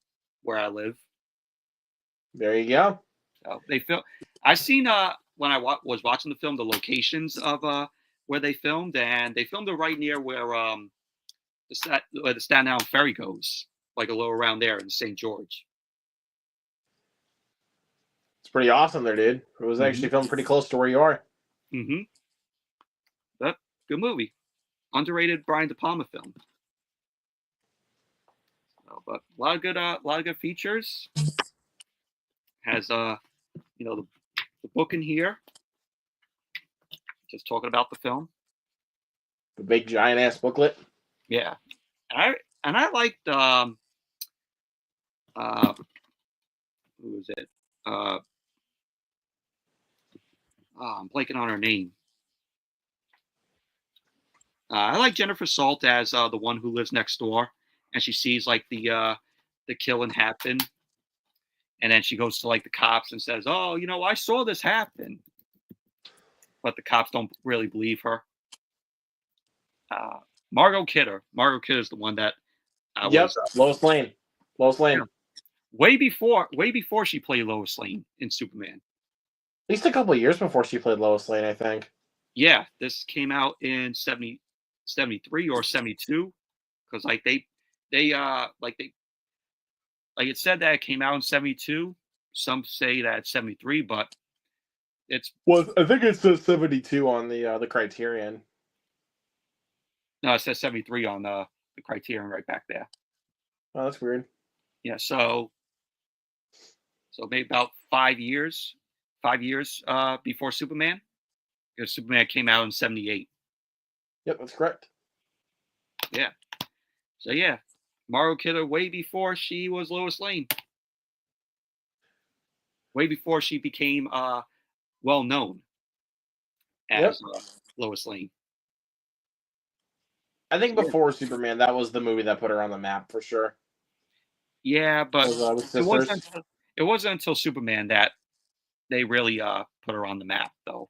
where I live. There you go. So they film. I seen when I was watching the film, the locations of where they filmed, and they filmed it right near where the Staten Island ferry goes, like a little around there in St. George. It's pretty awesome there, dude. It was actually filmed pretty close to where you are. Mm-hmm. But good movie, underrated Brian De Palma film. So, but a lot of good features. Has the book in here, just talking about the film. The big giant ass booklet. Yeah, and I liked who was it? I'm blanking on her name. I like Jennifer Salt as the one who lives next door, and she sees like the killing happen, and then she goes to like the cops and says, "Oh, I saw this happen," but the cops don't really believe her. Margot Kidder. Margot Kidder is the one that was Lois Lane. Lois Lane. Yeah. Way before she played Lois Lane in Superman. At least a couple of years before she played Lois Lane, I think. Yeah, this came out in 73 or 72, because like it said that it came out in 72. Some say that it's 73, but it's I think it says 72 on the Criterion. No, it says 73 on the Criterion right back there. Oh, that's weird. Yeah, so maybe about 5 years before Superman, because Superman came out in 78. Yep, that's correct. Yeah. So yeah, Margot Kidder way before she was Lois Lane. Way before she became well known as Lois Lane. I think before Superman, that was the movie that put her on the map for sure. Yeah, but it wasn't until Superman that they really put her on the map, though.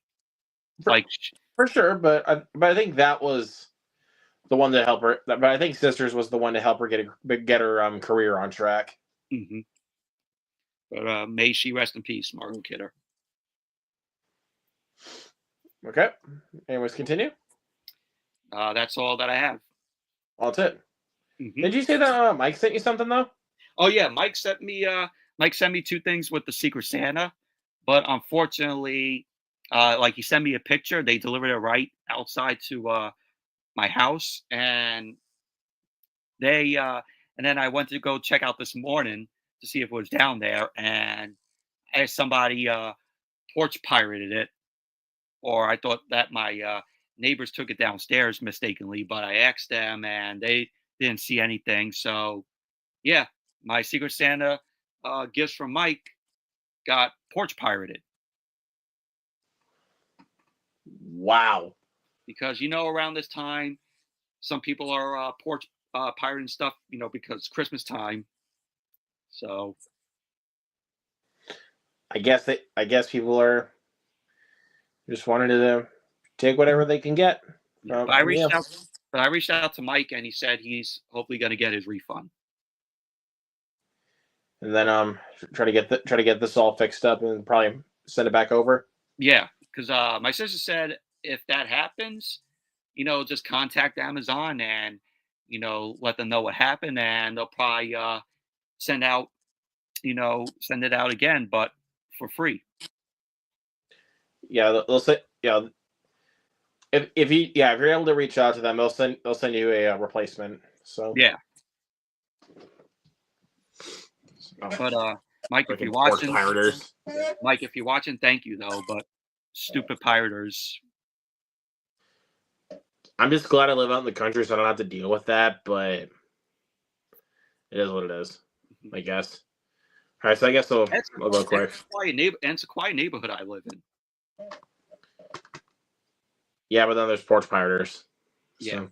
For sure, but I think that was the one that helped her. But I think Sisters was the one to help her get her career on track. Mm-hmm. But may she rest in peace, Margot Kidder. Okay. Anyways, continue. That's all that I have. That's it. Mm-hmm. Did you say that Mike sent you something though? Oh yeah, Mike sent me 2 things with the Secret Santa, but unfortunately, he sent me a picture. They delivered it right outside to my house, and then I went to go check out this morning to see if it was down there, and somebody porch pirated it, or I thought that my neighbors took it downstairs mistakenly, but I asked them and they didn't see anything. So yeah, my Secret Santa gifts from Mike got porch pirated. Wow. Because around this time, some people are porch pirating stuff, because it's Christmas time. So I guess people are just wanted to take whatever they can get. But I reached out to Mike, and he said he's hopefully going to get his refund. And then try to get this all fixed up and probably send it back over. Yeah, because my sister said if that happens, just contact Amazon and let them know what happened, and they'll probably send it out again, but for free. Yeah, they'll say if you're able to reach out to them, they'll send you a replacement. So yeah. But Mike, if you're watching, thank you though. But stupid pirators. I'm just glad I live out in the country, so I don't have to deal with that. But it is what it is. I guess. All right, so I guess I'll go quick. It's a quiet neighborhood I live in. Yeah, but then there's porch pirators. Yeah. So.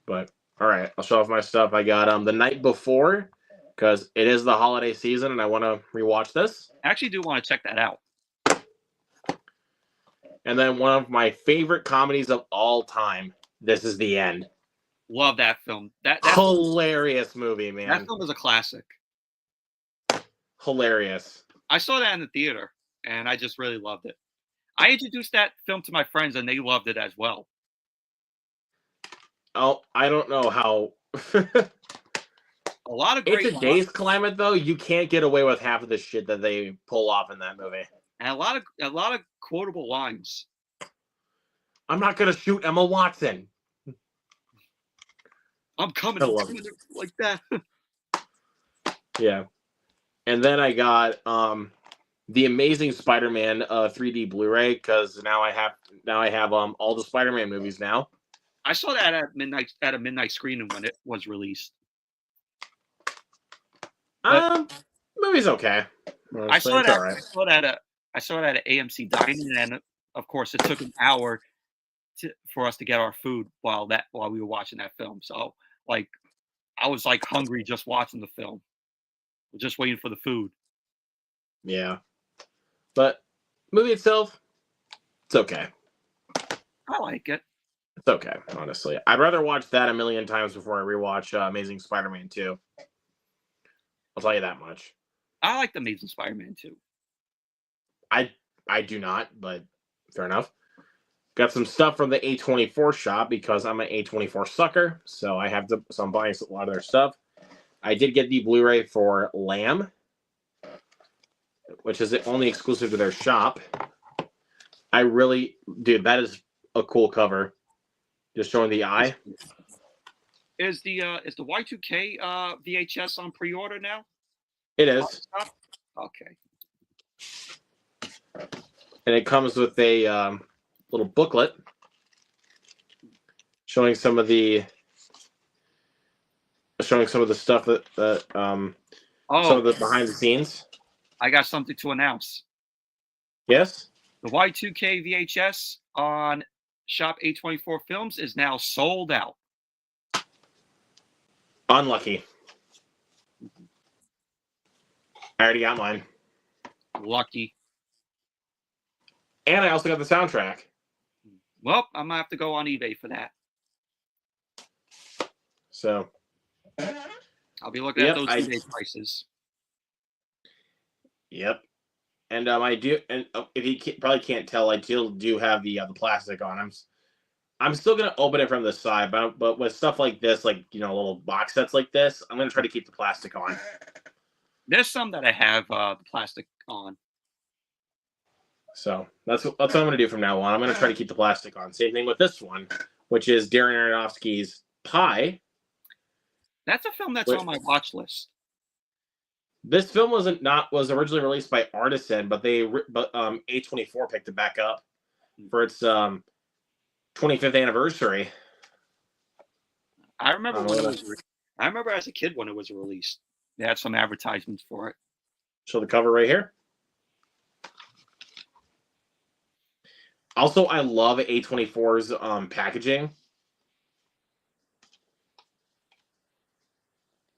But all right, I'll show off my stuff. I got The Night Before because it is the holiday season and I want to rewatch this. I actually do want to check that out. And then one of my favorite comedies of all time, This Is the End. Love that film. That hilarious movie, man. That film is a classic. Hilarious. I saw that in the theater, and I just really loved it. I introduced that film to my friends, and they loved it as well. Oh, I don't know how. A lot of great. In today's climate, though, you can't get away with half of the shit that they pull off in that movie. And a lot of quotable lines. I'm not gonna shoot Emma Watson. I'm coming like that. Yeah. And then I got the Amazing Spider-Man 3D Blu-ray because now I have all the Spider-Man movies now. I saw that at a midnight screening when it was released. Movie's okay. I saw it at an AMC dining, and of course, it took an hour for us to get our food while we were watching that film. So, like, I was like hungry just watching the film, just waiting for the food. Yeah, but movie itself, it's okay. I like it. It's okay, honestly. I'd rather watch that a million times before I rewatch Amazing Spider-Man 2. I'll tell you that much. I like the Amazing Spider-Man 2. I do not, but fair enough. Got some stuff from the A24 shop because I'm an A24 sucker, so I'm buying a lot of their stuff. I did get the Blu-ray for Lamb, which is only exclusive to their shop. Dude, that is a cool cover. Just showing the eye. Is the Y2K VHS on pre-order now? It is. Okay. And it comes with a little booklet showing some of the stuff that some of the behind the scenes. I got something to announce. Yes? The Y2K VHS on Shop A24 Films is now sold out. Unlucky. I already got mine. Lucky. And I also got the soundtrack. Well, I'm going to have to go on eBay for that. So. I'll be looking at those eBay prices. Yep. And I do, and if you probably can't tell, I still do have the plastic on. I'm still gonna open it from the side, but with stuff like this, like little box sets like this, I'm gonna try to keep the plastic on. There's some that I have the plastic on. So that's what I'm gonna do from now on. I'm gonna try to keep the plastic on. Same thing with this one, which is Darren Aronofsky's Pi. That's a film that's on my watch list. This film was originally released by Artisan, but A24 picked it back up for its 25th anniversary. I remember I remember as a kid when it was released. They had some advertisements for it. Show the cover right here. Also, I love A24's packaging.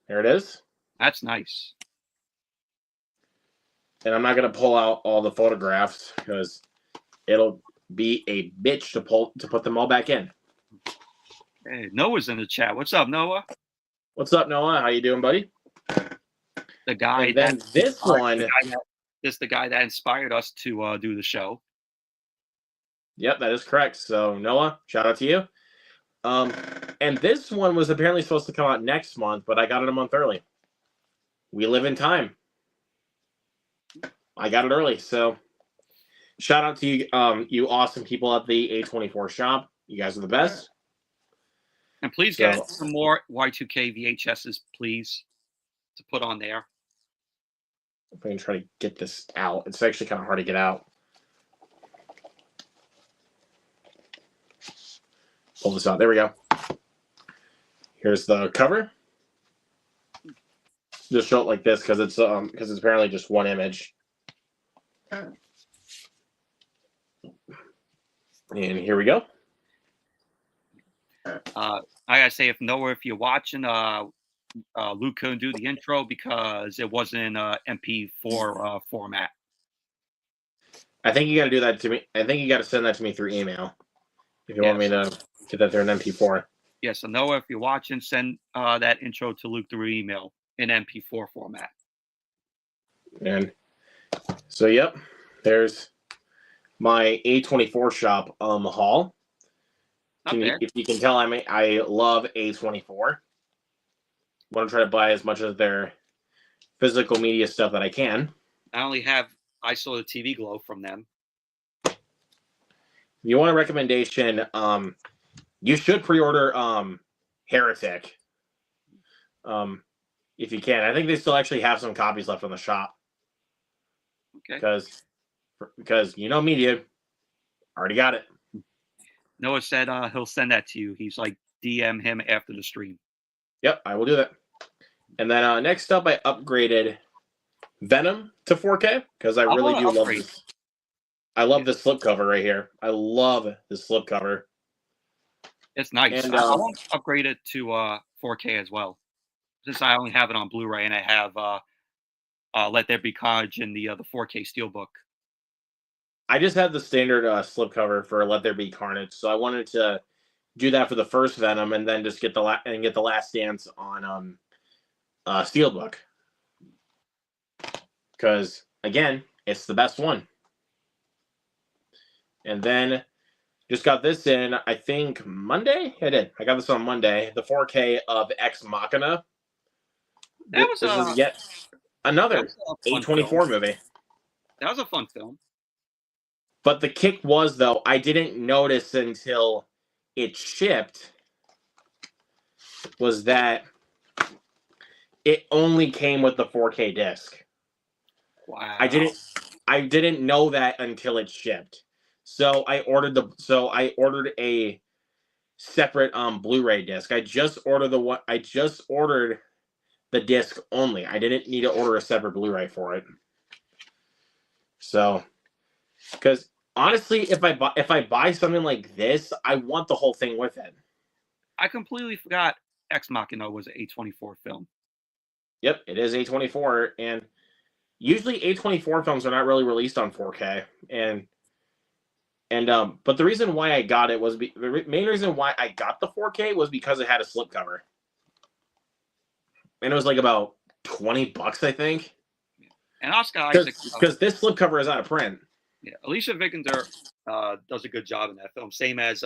There it is. That's nice. And I'm not going to pull out all the photographs because it'll be a bitch to put them all back in. Hey, Noah's in the chat. What's up, Noah? What's up, Noah? How you doing, buddy? The guy. And then this one. This is the guy that inspired us to do the show. Yep, that is correct. So Noah, shout out to you. And this one was apparently supposed to come out next month, but I got it a month early. We live in time. I got it early, so shout out to you, you awesome people at the A24 shop. You guys are the best. And please get some more Y2K VHSs, please, to put on there. I'm going to try to get this out. It's actually kind of hard to get out. Pull this out. There we go. Here's the cover. just show it like this because it's apparently just one image. And here we go. I gotta say, if you're watching, Luke couldn't do the intro because it wasn't in MP4 format. I think you got to do that to me. I think you got to send that to me through email if you want me to get that through an MP4. Yeah, so Noah, if you're watching, send that intro to Luke through email in MP4 format. And so, yep, there's my A24 shop haul. If you can tell, I love A24. Want to try to buy as much of their physical media stuff that I can. I saw the TV Glow from them. If you want a recommendation, you should pre-order Heretic. If you can. I think they still actually have some copies left on the shop. Okay. Because you know media, already got it. Noah said he'll send that to you. He's like, DM him after the stream. Yep, I will do that. And then next up, I upgraded Venom to 4K because I really do love this. I love this slipcover right here. I love this slipcover. It's nice. And, I want to upgrade it to 4K as well. Since I only have it on Blu-ray and I have Let There Be Carnage in the 4K Steelbook. I just had the standard slipcover for Let There Be Carnage, so I wanted to do that for the first Venom and then just get the Last Dance on Steelbook. Because again, it's the best one. And then just got this in, I think Monday. I did. I got this on Monday. The 4K of Ex Machina. This is yet another A24 movie. That was a fun film. But the kick was, though, I didn't notice until it shipped, was that it only came with the 4K disc. Wow. I didn't know that until it shipped. So I ordered a separate Blu-ray disc. I just ordered the disc only. I didn't need to order a separate Blu-ray for it. So, because honestly, if I buy something like this, I want the whole thing with it. I completely forgot Ex Machina was an A24 film. Yep, it is A24, and usually A24 films are not really released on 4K, but the reason why I got it was the main reason why I got the 4K was because it had a slipcover, and it was like about $20, I think. And Oscar Isaac, because this slipcover is out of print. Yeah, Alicia Vikander does a good job in that film. Same as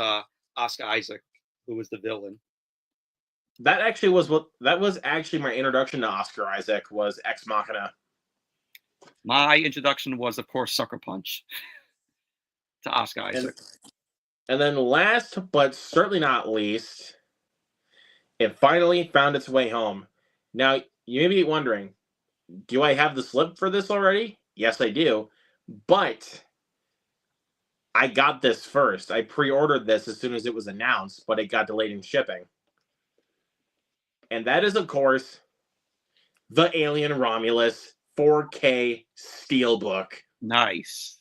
Oscar Isaac, who was the villain. That was actually my introduction to Oscar Isaac was Ex Machina. My introduction was, of course, Sucker Punch to Oscar Isaac. And then last, but certainly not least, it finally found its way home. Now, you may be wondering, do I have the slip for this already? Yes, I do. But I got this first. I pre-ordered this as soon as it was announced, but it got delayed in shipping. And that is, of course, the Alien Romulus 4K Steelbook. Nice.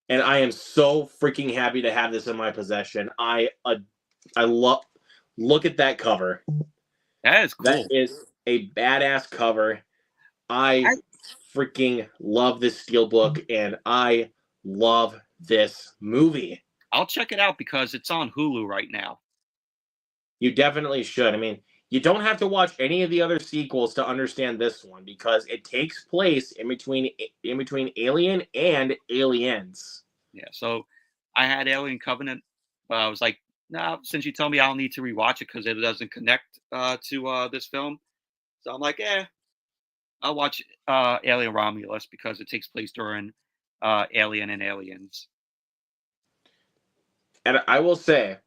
And I am so freaking happy to have this in my possession. I look at that cover. That is cool. That is a badass cover. I freaking love this Steelbook, and I love this movie. I'll check it out because it's on Hulu right now. You definitely should. I mean, you don't have to watch any of the other sequels to understand this one because it takes place in between Alien and Aliens. Yeah, so I had Alien Covenant, but I was like, nah, since you tell me I don't need to rewatch it because it doesn't connect to this film. So I'm like, I'll watch Alien Romulus because it takes place during Alien and Aliens. And I will say,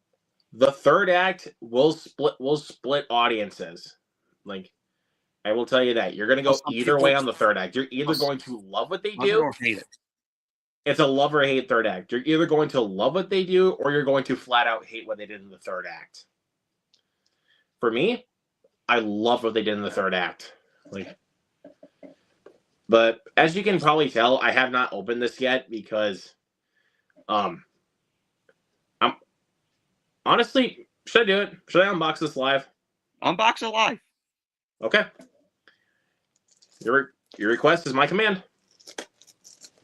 the third act will split audiences. Like, I will tell you that. You're going to go either way on the third act. You're either going to love what they do. Or hate it. It's a love or hate third act. You're either going to love what they do or you're going to flat out hate what they did in the third act. For me, I love what they did in the third act. Like, But as you can probably tell, I have not opened this yet because, I'm honestly, should I do it? Should I unbox this live? Unbox it live. Okay. Your request is my command.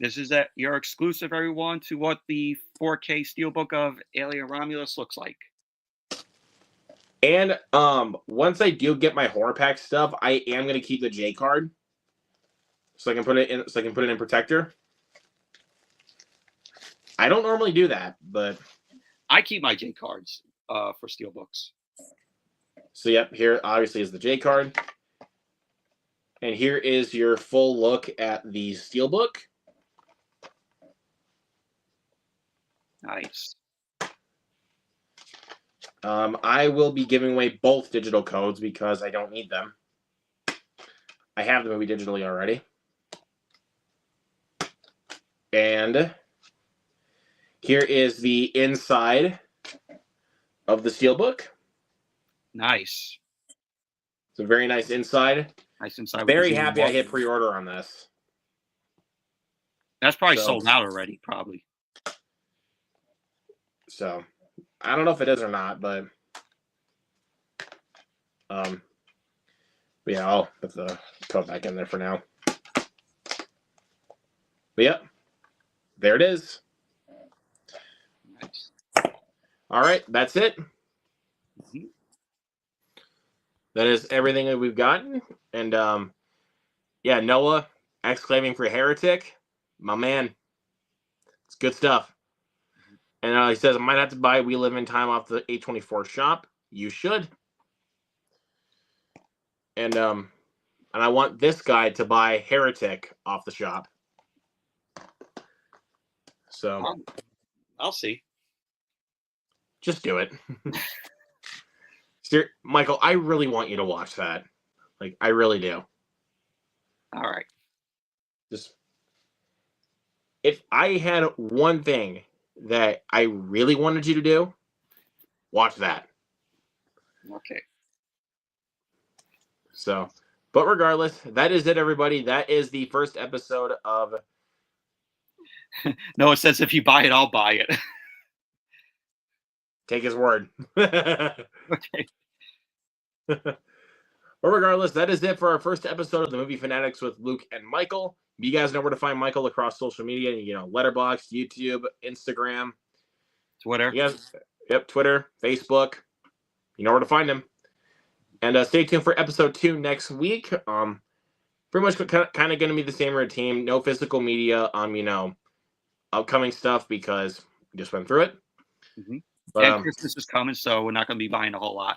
This is your exclusive, everyone, to what the 4K Steelbook of Alien Romulus looks like. And once I do get my horror pack stuff, I am gonna keep the J card, so I can put it in. So I can put it in protector. I don't normally do that, but I keep my J cards for Steelbooks. So yep, here obviously is the J card, and here is your full look at the Steelbook. Nice. I will be giving away both digital codes because I don't need them. I have the movie digitally already. And here is the inside of the Steelbook. Nice. It's a very nice inside. Nice inside. Very happy I hit pre-order on this. That's probably sold out already, probably. So, I don't know if it is or not, but yeah, I'll put the code back in there for now. But yeah, there it is. Nice. All right, that's it. Mm-hmm. That is everything that we've gotten. And yeah, Noah exclaiming for heretic, my man. It's good stuff. And he says, I might have to buy We Live in Time off the A24 shop. You should. And I want this guy to buy Heretic off the shop. So I'll see. Just do it. Michael, I really want you to watch that. Like, I really do. All right. Just, if I had one thing that I really wanted you to do, watch that. Okay. So, but regardless, that is it, everybody. That is the first episode of... Noah says, if you buy it, I'll buy it. Take his word. Okay. But regardless, that is it for our first episode of the Movie Fanatics with Luke and Michael. You guys know where to find Michael across social media. You know, Letterboxd, YouTube, Instagram, Twitter. Yes. Yep, Twitter, Facebook. You know where to find him. And stay tuned for episode 2 next week. Pretty much kind of going to be the same routine. No physical media. You know, upcoming stuff because we just went through it. Mm-hmm. But, and Christmas is coming, so we're not going to be buying a whole lot.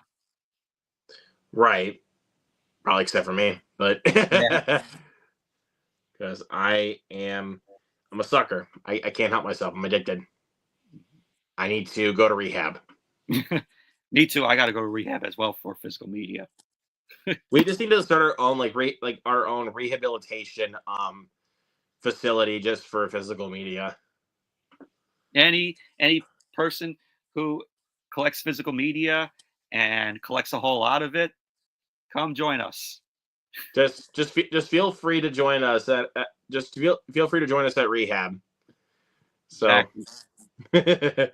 Right. Probably except for me, but because I'm a sucker. I can't help myself. I'm addicted. I need to go to rehab. Me too. I got to go to rehab as well for physical media. We just need to start our own our own rehabilitation facility just for physical media. Any person who collects physical media and collects a whole lot of it, come join us. Just feel free to join us at feel free to join us at rehab. So, exactly.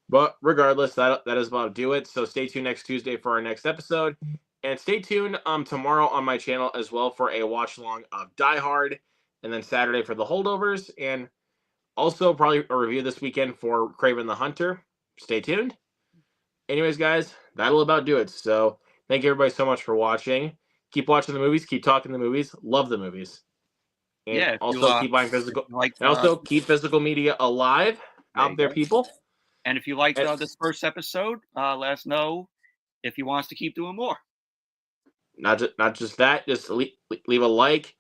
But regardless, that is about to do it. So stay tuned next Tuesday for our next episode, and stay tuned tomorrow on my channel as well for a watch along of Die Hard, and then Saturday for the Holdovers, and also probably a review this weekend for Kraven the Hunter. Stay tuned. Anyways, guys, that'll about do it. So thank you everybody so much for watching. Keep watching the movies. Keep talking the movies. Love the movies. And yeah. Also keep buying physical. And also keep physical media alive out there, people. And if you liked this first episode, let us know if you want us to keep doing more. Not just that. Just leave a like,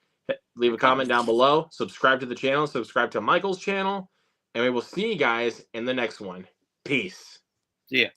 leave a comment down below. Subscribe to the channel. Subscribe to Michael's channel, and we will see you guys in the next one. Peace. See ya.